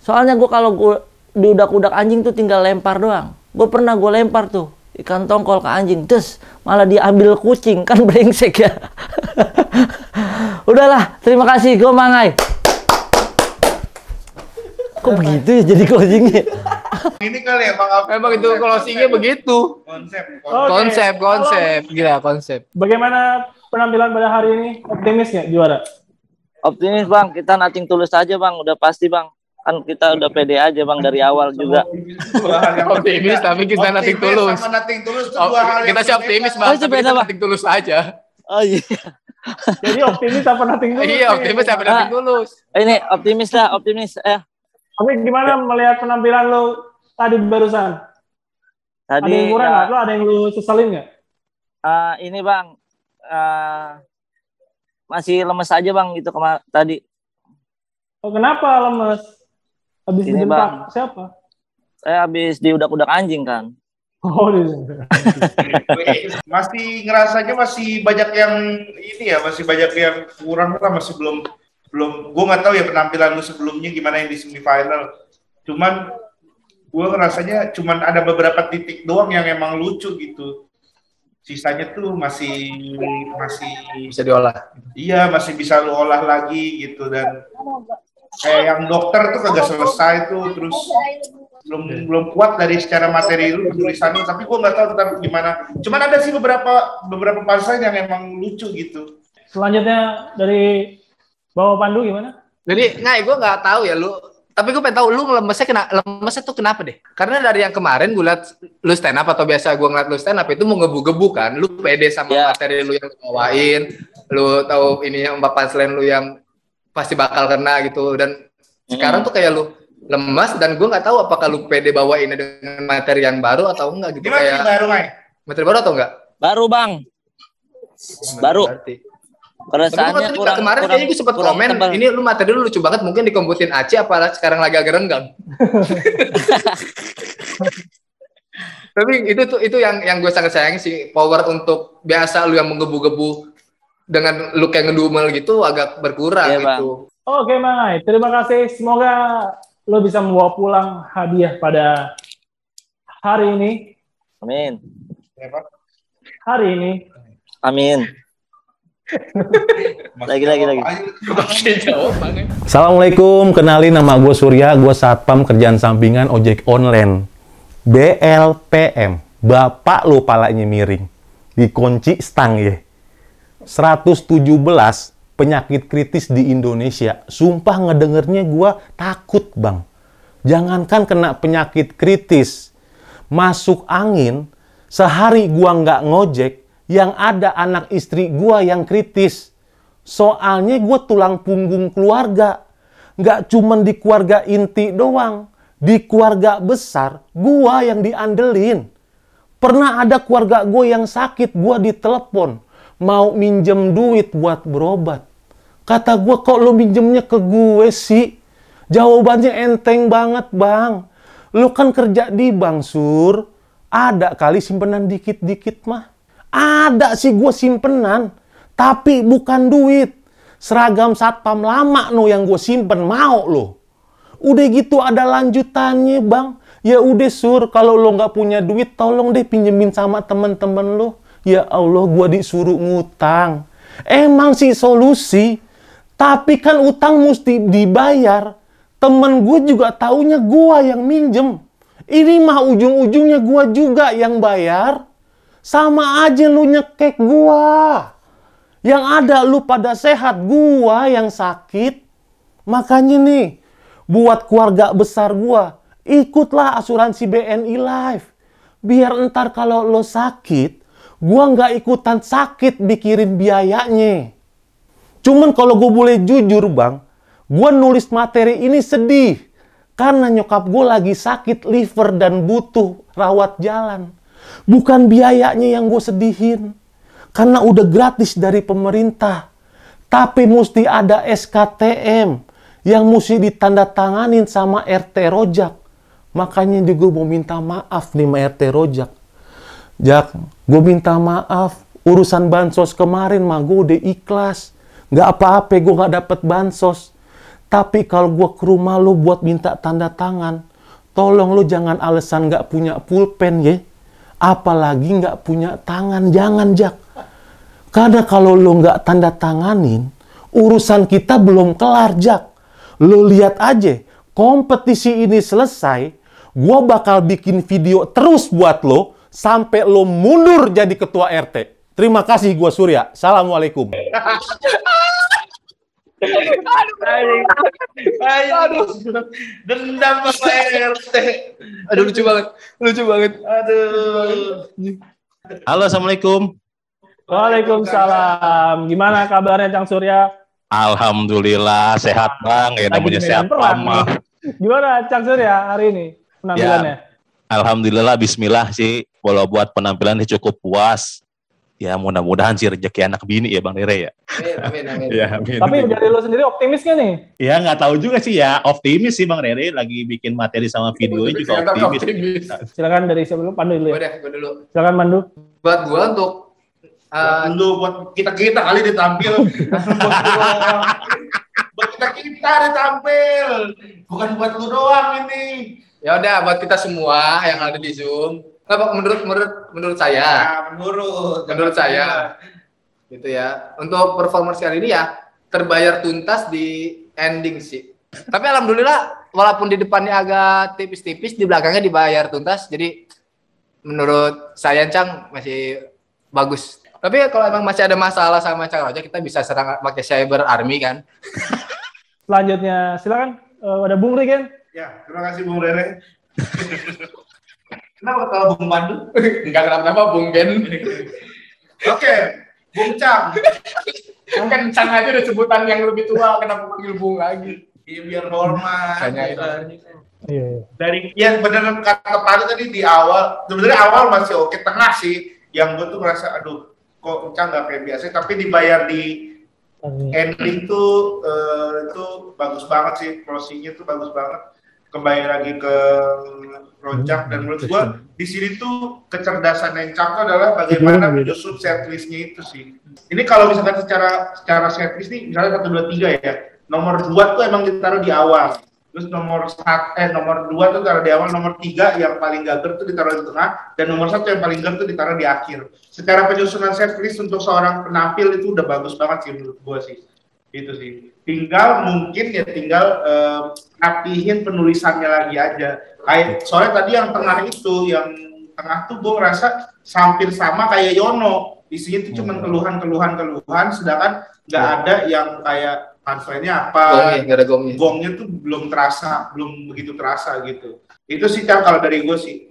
Soalnya gua kalau gua di udak-udak anjing tuh tinggal lempar doang. Gue lempar tuh ikan tongkol ke anjing, terus malah diambil kucing, kan brengsek ya. Udahlah, terima kasih, gue Mangai. Kok begitu ya jadi closingnya? Ini kali Emang itu closingnya begitu. Konsep. Gila, konsep. Bagaimana penampilan pada hari ini? Optimis nggak juara? Optimis bang, kita nothing tulus aja bang, udah pasti bang. Kan kita udah pede aja bang dari awal juga. Optimis tapi kita nothing tulus. Kita sih optimis bang, tapi kita nothing tulus aja. Oh iya. Jadi optimis apa nothing tulus? Iya, optimis apa nothing tulus. Ini optimis lah, optimis. Tapi gimana melihat penampilan lo tadi barusan? Ada yang kurang nggak? Lo ada yang lo sesalin nggak? Ini bang, masih lemes aja bang gitu tadi. Oh kenapa lemes? Habis ini dijempak siapa? Saya habis diudak-udak anjing kan. Oh, masih ngerasanya masih banyak yang ini ya, masih banyak yang kurang lah, masih belum. Gue nggak tahu ya penampilan lu sebelumnya gimana yang di semifinal. Cuman gue ngerasanya cuman ada beberapa titik doang yang emang lucu gitu. Sisanya tuh masih bisa diolah. Iya, masih bisa lu olah lagi gitu. Dan kayak yang dokter tuh kagak selesai tuh, terus belum kuat dari secara materi lu tulisan lu, tapi gue nggak tahu tentang gimana. Cuman ada sih beberapa punchline yang emang lucu gitu. Selanjutnya dari Bawa Pandu gimana? Jadi gue nggak tahu ya lu, tapi gue pengen tahu lu lemesnya tuh kenapa deh? Karena dari yang kemarin gue liat lu stand up atau biasa gue ngeliat lu stand up itu mau ngebu-gebu kan, lu pede sama materi lu yang bawain, lu tahu ini yang punchline lu yang pasti bakal kena gitu, dan sekarang tuh kayak lu lemas dan gue nggak tahu apakah lu pede bawain dengan materi yang baru atau enggak gitu. Gimana kayak materi baru atau enggak? Baru bang, baru. Perasaannya kurang. Kemarin kayaknya gue sempat komen, ini lu materi lu lucu banget, mungkin dikomputin Aci apalagi sekarang lagi agak renggang. Tapi itu yang gue sangat sayang sih, power untuk biasa lu yang menggebu-gebu dengan lu kayak ngedumel gitu agak berkurang gitu. Oke Mangai, terima kasih. Semoga lu bisa membawa pulang hadiah pada hari ini. Amin. Hari ini. Amin. Lagi. Assalamualaikum, kenalin nama gue Surya, gue satpam kerjaan sampingan ojek online. BLPM, bapak lo palanya miring, dikunci stang ya. 117 penyakit kritis di Indonesia, sumpah ngedengernya gue takut bang. Jangankan kena penyakit kritis, masuk angin, sehari gue nggak ngojek, yang ada anak istri gua yang kritis. Soalnya gua tulang punggung keluarga. Nggak cuman di keluarga inti doang. Di keluarga besar, gua yang diandelin. Pernah ada keluarga gua yang sakit, gua ditelepon. Mau minjem duit buat berobat. Kata gua, kok lo minjemnya ke gue sih? Jawabannya enteng banget bang. Lo kan kerja di bank Sur. Ada kali simpenan dikit-dikit mah. Ada sih gue simpenan, tapi bukan duit. Seragam satpam lama no yang gue simpen, mau lo. Udah gitu ada lanjutannya bang. Ya udah Sur, kalau lo nggak punya duit, tolong deh pinjemin sama temen-temen lo. Ya Allah, gue disuruh ngutang. Emang sih solusi, tapi kan utang mesti dibayar. Temen gue juga taunya gue yang minjem. Ini mah ujung-ujungnya gue juga yang bayar. Sama aja lu nyekek gua. Yang ada lu pada sehat, gua yang sakit. Makanya nih, buat keluarga besar gua, ikutlah asuransi BNI Life. Biar ntar kalau lo sakit, gua nggak ikutan sakit mikirin biayanya. Cuman kalau gua boleh jujur bang, gua nulis materi ini sedih. Karena nyokap gua lagi sakit liver dan butuh rawat jalan. Bukan biayanya yang gue sedihin. Karena udah gratis dari pemerintah. Tapi mesti ada SKTM yang mesti ditandatanganin sama RT Rojak. Makanya juga mau minta maaf nih sama RT Rojak. Jak, gue minta maaf. Urusan bansos kemarin mah gue udah ikhlas. Gak apa-apa gue gak dapet bansos. Tapi kalau gue ke rumah lo buat minta tanda tangan, Tolong lu jangan alasan nggak punya pulpen ya. Apalagi nggak punya tangan. Jangan, Jak. Karena kalau lu nggak tanda tanganin, urusan kita belum kelar, Jak. Lu lihat aja, kompetisi ini selesai, gua bakal bikin video terus buat lo sampai lo mundur jadi ketua RT. Terima kasih, gua Surya. Assalamualaikum. Aduh, dendam sama RT. Aduh, lucu banget. Lucu banget. Aduh. Halo, Assalamualaikum. Waalaikumsalam. Gimana kabarnya Cang Surya? Alhamdulillah, sehat Bang. Ya, namanya sehat mah. Gimana Cang Surya hari ini penampilannya? Ya, alhamdulillah, bismillah sih. Kalau buat penampilannya cukup puas. Ya, mudah-mudahan sih rezeki anak bini ya Bang Rere ya. Amin, amin. Ya, amin. Tapi dari lo sendiri optimis gak nih? Ya, nggak tahu juga sih ya. Optimis sih Bang Rere. Lagi bikin materi sama videonya juga optimis. Silakan dari siapa dulu? Pandu dulu ya? Gue dulu. Silakan Pandu. Buat gue untuk buat kita kali ditampil. buat kita ditampil. Bukan buat lu doang ini. Ya udah, buat kita semua yang ada di Zoom. Menurut saya. Ya, menurut saya. Gitu ya. Untuk performance kali ini ya terbayar tuntas di ending sih. Tapi alhamdulillah walaupun di depannya agak tipis-tipis, di belakangnya dibayar tuntas. Jadi menurut saya Cang masih bagus. Tapi kalau emang masih ada masalah sama Cang Roja, kita bisa serang pakai cyber army kan. Selanjutnya silakan ada Bung Rigen. Ya, terima kasih Bung Rere. Kenapa kalau Bung Pandu? Enggak kenapa-napa Bung Gen. Oke, Bung Cang. Kan Cang aja udah sebutan yang lebih tua, kenapa panggil Bung lagi? Iya, biar hormat. Hanya itu. Iya. Dari yang benar kata Pandu tadi di awal, sebenarnya awal masih oke, tengah sih. Yang gue tuh ngerasa, aduh, kok Cang nggak kayak biasa. Tapi dibayar di ending tuh itu bagus banget sih, closingnya tuh bagus banget. Kembali lagi ke Rojak, dan menurut gua di sini tuh kecerdasan Encang tuh adalah bagaimana menyusun setlistnya itu sih. Ini kalau misalkan secara setlist nih, misalnya 1, 2, 3 ya, nomor 2 tuh emang ditaruh di awal, terus nomor 2 tuh taruh di awal, nomor 3 yang paling gager tuh ditaruh di tengah, dan nomor 1 yang paling gager tuh ditaruh di akhir. Secara penyusunan setlist untuk seorang penampil itu udah bagus banget sih menurut gua sih. Itu sih. Tinggal rapihin penulisannya lagi aja. Kayak soalnya tadi yang tengah tuh gue ngerasa hampir sama kayak Yono. Isinya tuh cuma keluhan, sedangkan nggak ada yang kayak punchline-nya apa. Gongnya tuh belum begitu terasa gitu. Itu sih kalau dari gue sih.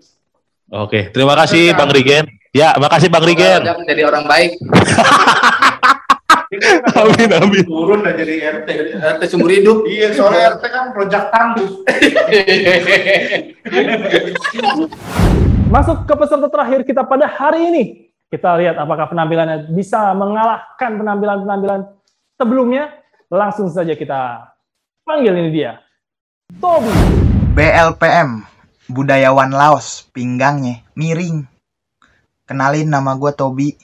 Oke, terima kasih Bang Rigen. Ya, makasih Bang Rigen. Jadi orang baik. Amin. Turun dan jadi RT. RT seumur hidup. Iya, soalnya RT kan Rojak tangguh. Masuk ke peserta terakhir kita pada hari ini. Kita lihat apakah penampilannya bisa mengalahkan penampilan-penampilan sebelumnya. Langsung saja kita panggil ini dia. Tobi. BLPM, budayawan Laos, pinggangnya miring. Kenalin, nama gue Tobi.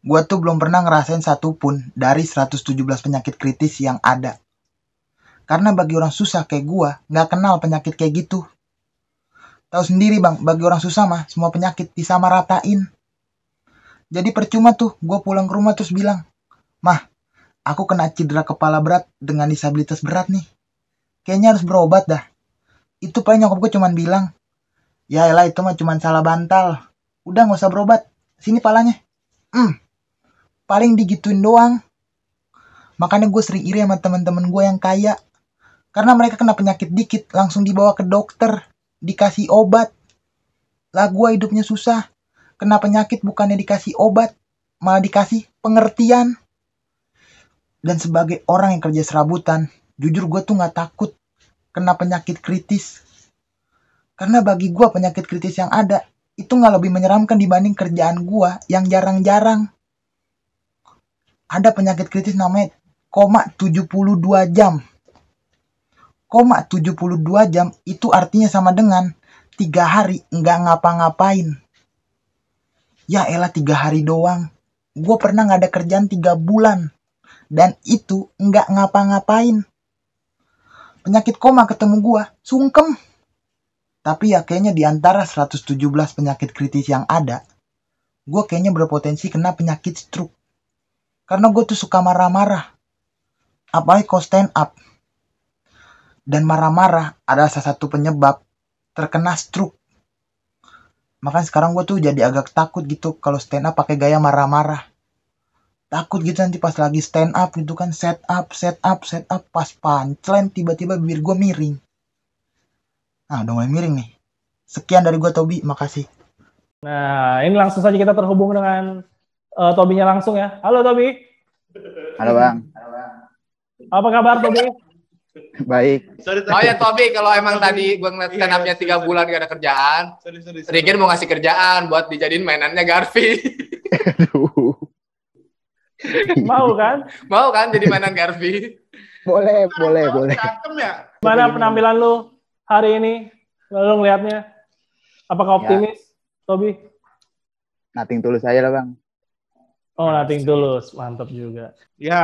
Gue tuh belum pernah ngerasain satupun dari 117 penyakit kritis yang ada. Karena bagi orang susah kayak gue, nggak kenal penyakit kayak gitu. Tahu sendiri bang, bagi orang susah mah, semua penyakit disamaratain. Jadi percuma tuh, gue pulang ke rumah terus bilang, "Mah, aku kena cedera kepala berat dengan disabilitas berat nih. Kayaknya harus berobat dah." Itu paling nyokap gue cuman bilang, "Ya elah itu mah cuman salah bantal. Udah nggak usah berobat, sini palanya." Paling digituin doang. Makanya gue sering iri sama teman-teman gue yang kaya. Karena mereka kena penyakit dikit, langsung dibawa ke dokter, dikasih obat. Lah gue hidupnya susah. Kena penyakit bukannya dikasih obat, malah dikasih pengertian. Dan sebagai orang yang kerja serabutan, jujur gue tuh gak takut kena penyakit kritis. Karena bagi gue penyakit kritis yang ada, itu gak lebih menyeramkan dibanding kerjaan gue yang jarang-jarang. Ada penyakit kritis namanya koma 72 jam. Koma 72 jam itu artinya sama dengan 3 hari nggak ngapa-ngapain. Ya elah 3 hari doang. Gue pernah nggak ada kerjaan 3 bulan. Dan itu nggak ngapa-ngapain. Penyakit koma ketemu gue, sungkem. Tapi ya kayaknya di antara 117 penyakit kritis yang ada, gue kayaknya berpotensi kena penyakit stroke. Karena gue tuh suka marah-marah. Apalagi kalau stand up. Dan marah-marah adalah salah satu penyebab terkena stroke. Makanya sekarang gue tuh jadi agak takut gitu kalau stand up pakai gaya marah-marah. Takut gitu nanti pas lagi stand up gitu kan, set up, pas punchline tiba-tiba bibir gue miring. Nah, udah mulai miring nih. Sekian dari gue, Tobi. Makasih. Nah, ini langsung saja kita terhubung dengan Tobinya langsung ya. Halo, Tobi. Halo, Bang. Apa kabar, Tobi? Baik. Oh ya, Tobi, kalau emang tadi gue ngeliat stand up-nya 3 bulan gak ada kerjaan, Regen mau ngasih kerjaan buat dijadiin mainannya Garfi. Mau kan? Mau kan jadi mainan Garfi? Boleh. Gimana penampilan lu hari ini? Lu ngelihatnya? Apakah optimis, Tobi? Nothing tulus aja lah, Bang. Oh, nothing tulus. Mantap juga. Ya,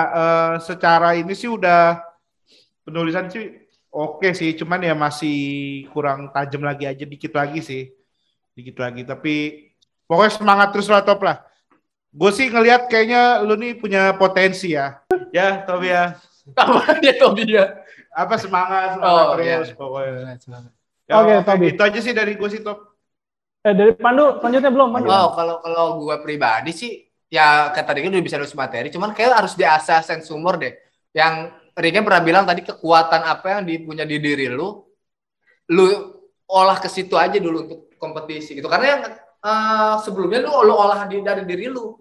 secara ini sih udah penulisan sih oke sih, cuman ya masih kurang tajam lagi aja, dikit lagi sih. Dikit lagi, tapi pokoknya semangat terus lah, Top lah. Gue sih ngelihat kayaknya lu nih punya potensi ya. Ya, Tobi ya. Apa dia Tobi ya? Apa semangat terus pokoknya. Ya, Oke, Tobi. Itu aja sih dari gue sih, Top. Dari Pandu, selanjutnya belum, Pandu? Oh, kalau gue pribadi sih, ya kata Regen udah bisa nulis materi, cuman kayak harus diasah sense humor deh. Yang Regen pernah bilang tadi, kekuatan apa yang punya di diri lu olah ke situ aja dulu untuk kompetisi gitu. Karena yang sebelumnya lu olah dari diri lu.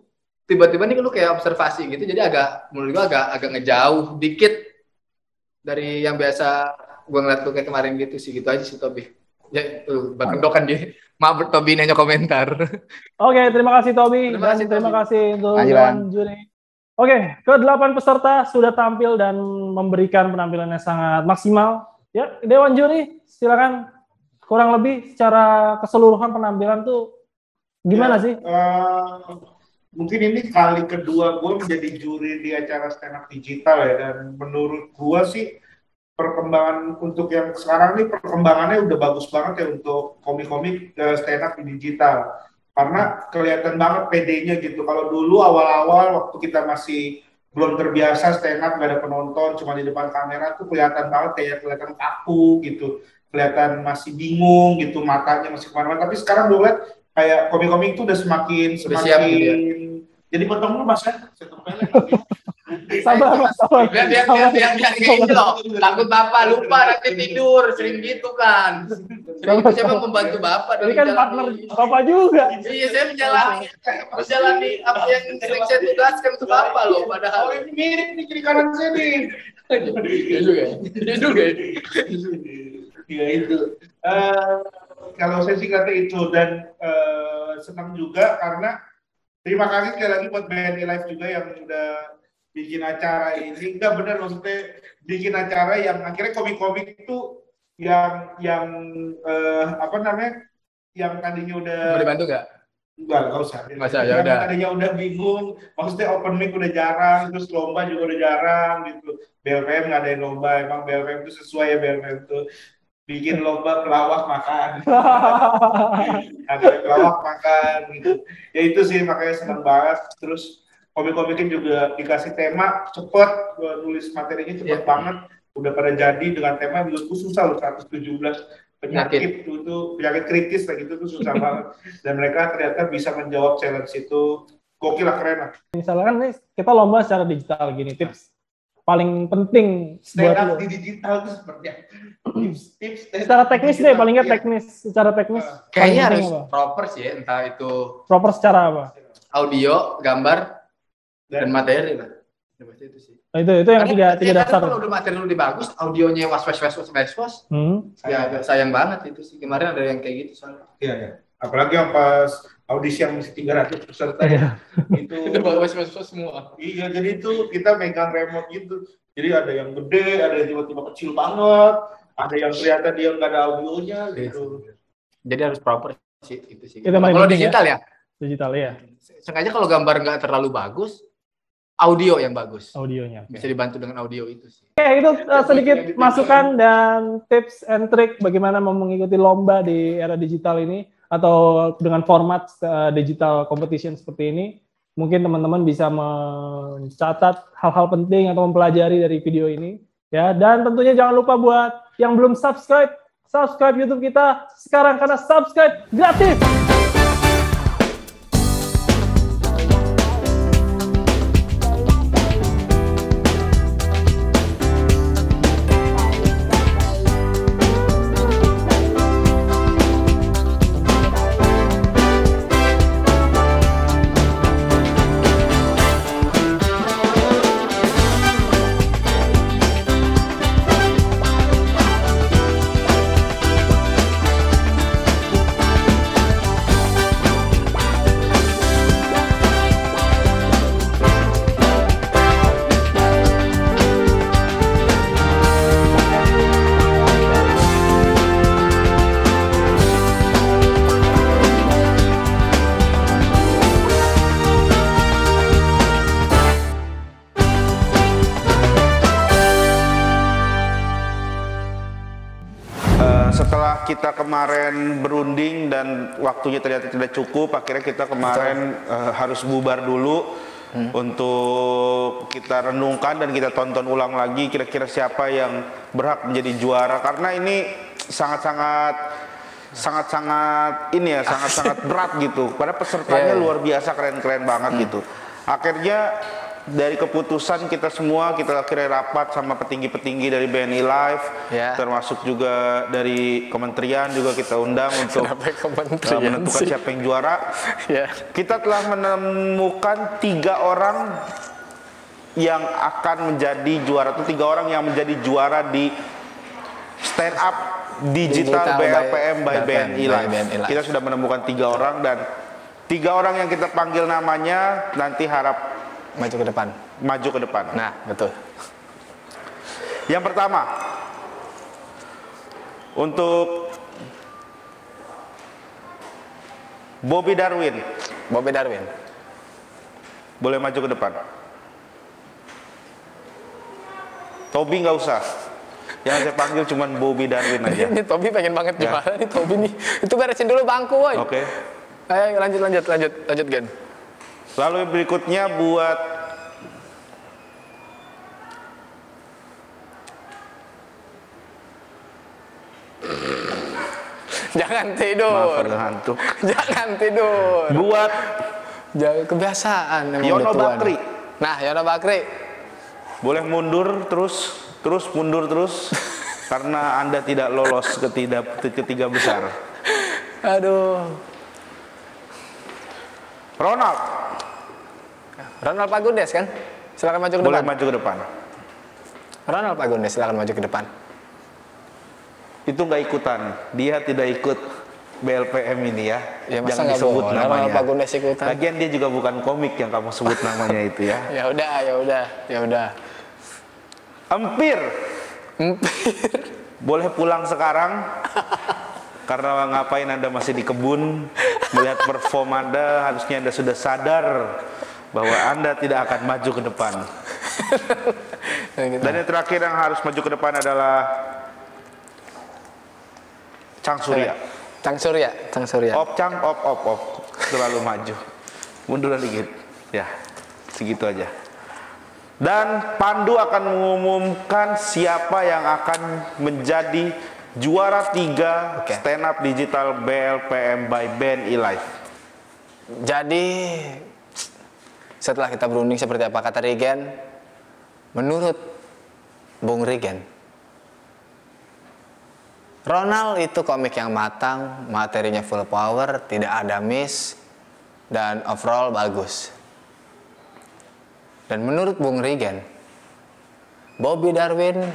Tiba-tiba nih lu kayak observasi gitu, jadi menurut gua agak ngejauh dikit dari yang biasa gua ngeliat lu kayak kemarin gitu sih. Gitu aja sih, Tobi. Ya, bahkan dia. Maaf, Tobi nanya komentar. Oke, terima kasih Tobi. Terima kasih untuk Dewan Juri. Oke, ke-8 peserta sudah tampil dan memberikan penampilannya sangat maksimal. Ya, Dewan Juri, silakan kurang lebih secara keseluruhan penampilan tuh gimana sih? Mungkin ini kali kedua gue menjadi juri di acara stand up digital ya, dan menurut gue sih perkembangan untuk yang sekarang ini perkembangannya udah bagus banget ya untuk komik-komik stand up di digital, karena kelihatan banget PD-nya gitu. Kalau dulu awal-awal waktu kita masih belum terbiasa stand up, gak ada penonton, cuma di depan kamera tuh kelihatan banget kayak kelihatan kaku gitu, kelihatan masih bingung gitu, matanya masih kemana-mana. Tapi sekarang gue lihat kayak komik-komik itu udah semakin siap, gitu ya? Jadi potong dulu Mas ya. Sabar. Biar ini loh. Takut Bapak lupa nanti tidur, sering gitu kan. Sering itu siapa membantu Bapak. Ini kan partner Bapak juga. Iya, saya menjalani apa yang sering saya tugaskan ke Bapak loh. Padahal ini mirip nih kiri kanan saya nih. Iya juga. Ya itu. Kalau saya sih kata itu, dan senang juga karena terima kasih sekali lagi buat BNI Live juga yang udah bikin acara ini. Enggak benar, maksudnya bikin acara yang akhirnya komik-komik itu yang apa namanya, yang tadinya udah mau dibantu nggak? Enggak usah. Ya udah. Tadinya udah bingung, maksudnya open mic udah jarang, terus lomba juga udah jarang gitu. BLPM ngadain lomba, emang BLPM itu sesuai ya, BLPM itu bikin lomba pelawak makan. Ada pelawak makan gitu. Ya itu sih, makanya senang banget. Terus komik-komiknya juga dikasih tema cepet, nulis materinya cepet banget. Udah pada jadi dengan tema menurutku susah loh, 117 penyakit itu penyakit kritis kayak gitu tuh susah banget. Dan mereka ternyata bisa menjawab challenge itu. Gokil lah, keren lah. Misalkan nih kita lomba secara digital gini, tips paling penting stand buat up lo. di digital itu seperti apa? Tips Secara teknis deh, paling nggak teknis. Secara teknis. Kayaknya harus proper sih, entah itu proper secara apa? Audio, gambar, dan materi lah. Itu sih. Itu yang tiga dasar. Kalau udah materi lebih bagus, audionya was, ya sayang banget itu sih. Kemarin ada yang kayak gitu soalnya. Iya. Apalagi yang pas audisi yang mesti 300 peserta itu was semua. Iya, jadi itu kita megang remote gitu. Jadi ada yang gede, ada yang tiba-tiba kecil banget, ada yang ternyata dia nggak ada audionya gitu. Jadi harus proper sih itu sih. Kalau digital ya? Digital ya. Sengaja kalau gambar nggak terlalu bagus, audio yang bagus. Audionya. Bisa dibantu dengan audio itu sih. Oke, itu sedikit masukan dan tips and trick bagaimana mengikuti lomba di era digital ini atau dengan format digital competition seperti ini. Mungkin teman-teman bisa mencatat hal-hal penting atau mempelajari dari video ini. Ya, dan tentunya jangan lupa buat yang belum subscribe YouTube kita sekarang karena subscribe gratis. Setelah kita kemarin berunding dan waktunya ternyata tidak cukup, akhirnya kita kemarin harus bubar dulu untuk kita renungkan dan kita tonton ulang lagi kira-kira siapa yang berhak menjadi juara, karena ini sangat-sangat ini ya, sangat-sangat berat gitu. Padahal pesertanya luar biasa, keren-keren banget gitu. Akhirnya dari keputusan kita semua, kita akhirnya rapat sama petinggi-petinggi dari BNI Live, termasuk juga dari kementerian juga kita undang untuk menentukan siapa yang juara. Kita telah menemukan 3 orang yang akan menjadi juara, atau 3 orang yang menjadi juara di stand up digital BLPM by BNI Live. Kita sudah menemukan 3 orang, dan 3 orang yang kita panggil namanya nanti harap maju ke depan. Nah, betul. Yang pertama, untuk Bobby Darwin. Boleh maju ke depan. Toby nggak usah. Yang saya panggil cuma Bobby Darwin aja. Ini Toby pengen banget juara nih Toby nih. Itu beresin dulu bangku, woy. Oke. Ayo lanjut Gen. Lalu berikutnya buat jangan tidur. Maaf, ada hantu. Jangan tidur. Buat kebiasaan Yono Bakri. Nah, Yono Bakri. Boleh mundur terus mundur terus karena Anda tidak lolos ke 3 besar. Aduh. Ronald Pagundes kan? Silakan maju ke depan. Boleh maju ke depan. Ronald Pagundes silakan maju ke depan. Itu nggak ikutan. Dia tidak ikut BLPM ini ya. Masa jangan disebut boleh, namanya. Ronald Pagundes ikutan. Lagian dia juga bukan komik yang kamu sebut namanya itu ya. Ya udah. Empir. Boleh pulang sekarang. Karena ngapain Anda masih di kebun melihat perform Anda, harusnya Anda sudah sadar bahwa Anda tidak akan maju ke depan. Dan yang terakhir yang harus maju ke depan adalah Chang Surya. Op. Terlalu maju. Munduran dikit. Ya, segitu aja. Dan Pandu akan mengumumkan siapa yang akan menjadi juara 3 stand up digital BLPM by BNI Live. Jadi setelah kita berunding seperti apa kata Regen, menurut Bung Regen, Ronald itu komik yang matang, materinya full power, tidak ada miss, dan overall bagus. Dan menurut Bung Regen, Bobby Darwin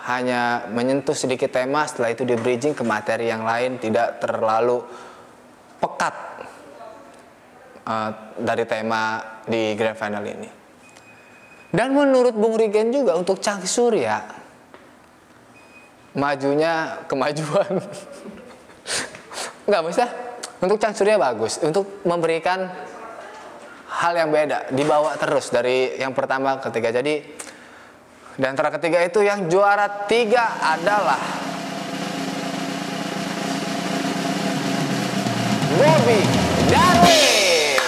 hanya menyentuh sedikit tema, setelah itu di bridging ke materi yang lain, tidak terlalu pekat dari tema di grand final ini. Dan menurut Bung Regen juga untuk Chang Surya, majunya kemajuan. Enggak, maksudnya untuk Chang Surya bagus, untuk memberikan hal yang beda, dibawa terus dari yang pertama ke ketiga. Jadi di antara ketiga itu yang juara 3 adalah Bobby Darwin.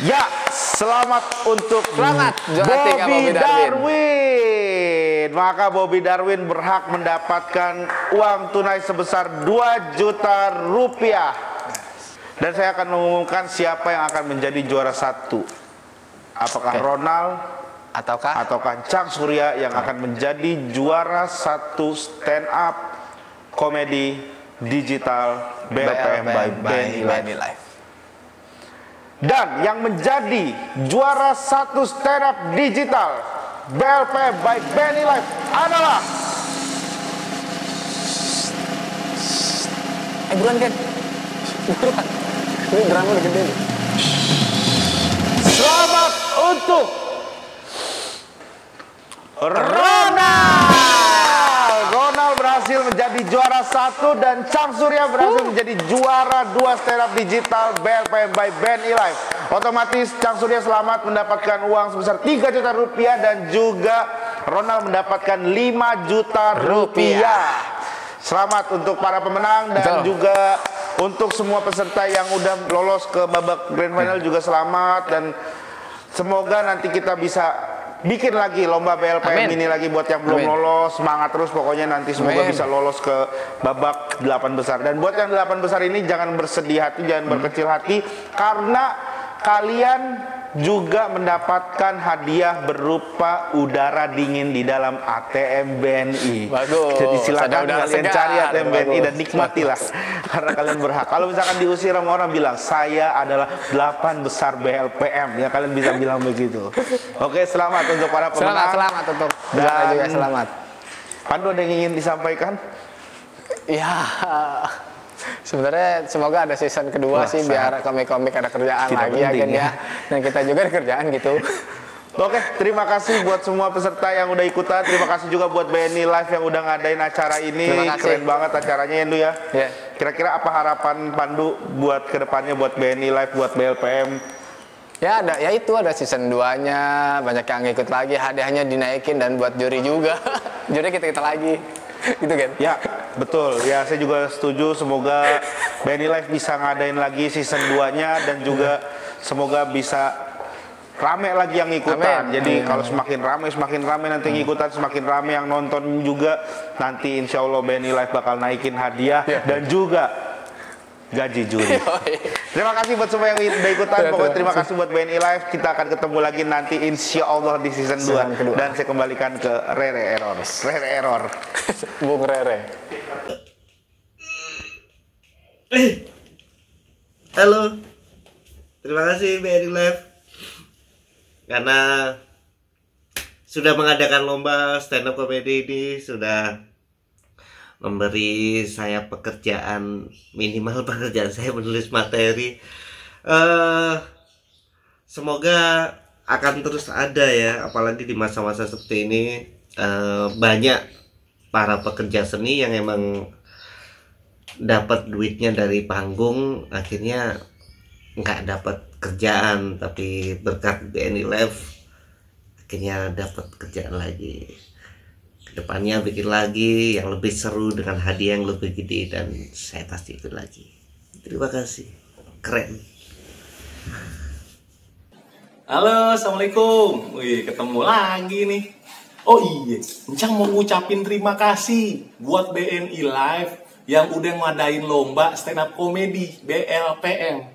Ya, selamat untuk juara 3 Bobby Darwin. Maka Bobby Darwin berhak mendapatkan uang tunai sebesar 2 juta rupiah. Dan saya akan mengumumkan siapa yang akan menjadi juara 1. Apakah Ronald ataukah Chang Surya yang akan menjadi juara 1 stand up komedi digital BLPM by Benny Live. Dan yang menjadi juara 1 stand up digital BLPM by Benny Live adalah buruan Ken. Buruan. Ini drama udah gede nih. Selamat untuk Ronald. Ronald berhasil menjadi juara 1 dan Chang Surya berhasil menjadi juara 2 stand up digital BLPM by Benny Live. Otomatis Chang Surya selamat mendapatkan uang sebesar 3 juta rupiah dan juga Ronald mendapatkan 5 juta rupiah. Selamat untuk para pemenang dan juga untuk semua peserta yang udah lolos ke babak grand final juga selamat, dan semoga nanti kita bisa bikin lagi lomba BLPM ini lagi buat yang belum lolos. Semangat terus pokoknya, nanti semoga bisa lolos ke babak 8 besar. Dan buat yang 8 besar ini jangan bersedih hati, jangan berkecil hati, karena kalian juga mendapatkan hadiah berupa udara dingin di dalam ATM BNI. Bagus. Jadi silakan kalian segar. cari ATM BNI dan nikmatilah karena kalian berhak. Kalau misalkan diusir sama orang bilang saya adalah 8 besar BLPM, ya kalian bisa bilang begitu. Oke, selamat untuk para pemenang. Selamat untuk dan juga selamat. Pandu ada yang ingin disampaikan? Ya, sebenarnya semoga ada season kedua sih, biar komik-komik ada kerjaan lagi ya. Dan kita juga ada kerjaan gitu. Oke, terima kasih buat semua peserta yang udah ikutan. Terima kasih juga buat BNI Live yang udah ngadain acara ini. Keren banget acaranya ya, Ndu ya. Kira-kira apa harapan Pandu buat kedepannya buat BNI Live, buat BLPM? Ya ada, ya itu ada season 2-nya, banyak yang ngikut lagi, hadiahnya dinaikin, dan buat juri juga. Juri kita lagi. Gitu kan? Ya, betul. Ya, saya juga setuju. Semoga BNI Live bisa ngadain lagi season 2-nya dan juga semoga bisa rame lagi yang ikutan. Jadi kalau semakin rame nanti yang ikutan, semakin rame yang nonton juga. Nanti insya Allah BNI Live bakal naikin hadiah dan juga gaji juri. Terima kasih buat semua yang udah ikutan. Pokoknya terima kasih buat BNI Live. Kita akan ketemu lagi nanti insya Allah di season 2. Dan saya kembalikan ke Rere Error. Bung Rere. Halo. Terima kasih BNI Live karena sudah mengadakan lomba stand up comedy ini, sudah memberi saya pekerjaan, minimal pekerjaan saya menulis materi. Semoga akan terus ada ya, apalagi di masa-masa seperti ini. Banyak para pekerja seni yang emang dapat duitnya dari panggung, akhirnya nggak dapat kerjaan, tapi berkat BNI Live akhirnya dapat kerjaan lagi. Kedepannya bikin lagi yang lebih seru dengan hadiah yang lebih gede, dan saya pasti ikut lagi. Terima kasih, keren. Halo, assalamualaikum. Wih, ketemu lagi nih. Oh iya, Encang mau ngucapin terima kasih buat BNI Live yang udah ngadain lomba stand up comedy BLPM.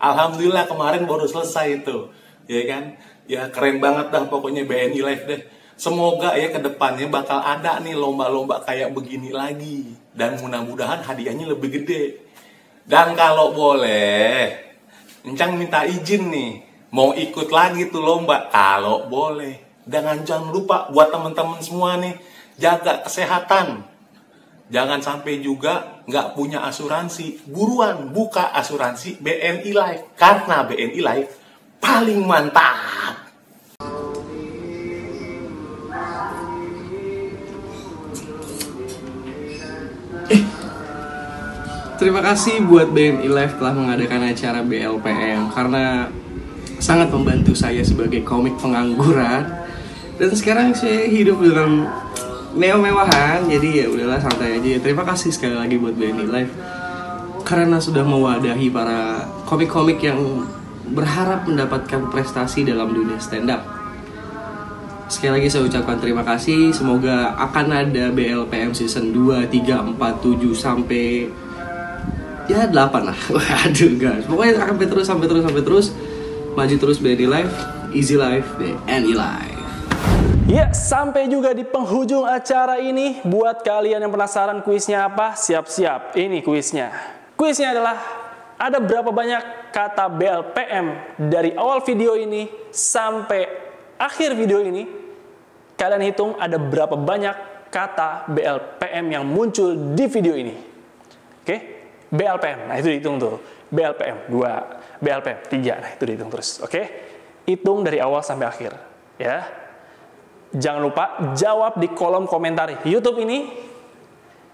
Alhamdulillah kemarin baru selesai itu, ya kan? Ya keren banget dah pokoknya BNI Live deh. Semoga ya kedepannya bakal ada nih lomba-lomba kayak begini lagi, dan mudah-mudahan hadiahnya lebih gede. Dan kalau boleh, Encang minta izin nih, mau ikut lagi tuh lomba kalau boleh. Dan jangan lupa buat teman-teman semua nih, jaga kesehatan. Jangan sampai juga nggak punya asuransi. Buruan buka asuransi BNI Live, karena BNI Live paling mantap. Terima kasih buat BNI Live telah mengadakan acara BLPM, karena sangat membantu saya sebagai komik pengangguran. Dan sekarang saya hidup dengan mewah-mewahan, jadi ya udahlah santai aja. Terima kasih sekali lagi buat BNI Live karena sudah mewadahi para komik-komik yang berharap mendapatkan prestasi dalam dunia stand up. Sekali lagi saya ucapkan terima kasih. Semoga akan ada BLPM season 2, 3, 4, 7 sampai ya 8 lah. Waduh guys, pokoknya akan sampai terus. Maju terus BNI Live, easy life, BNI Live. Ya, sampai juga di penghujung acara ini. Buat kalian yang penasaran kuisnya apa, siap-siap. Ini kuisnya. Kuisnya adalah ada berapa banyak kata BLPM dari awal video ini sampai akhir video ini. Kalian hitung ada berapa banyak kata BLPM yang muncul di video ini. Oke? BLPM. Nah, itu dihitung tuh. BLPM 2, BLPM 3. Nah, itu dihitung terus. Oke? Hitung dari awal sampai akhir, ya. Jangan lupa jawab di kolom komentar YouTube ini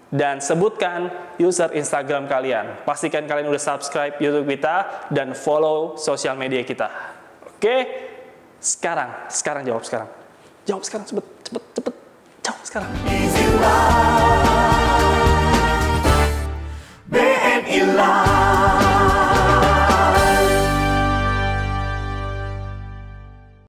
dan sebutkan user Instagram kalian. Pastikan kalian udah subscribe YouTube kita dan follow sosial media kita. Oke? Sekarang jawab sekarang. Jawab sekarang, cepet. Jawab sekarang.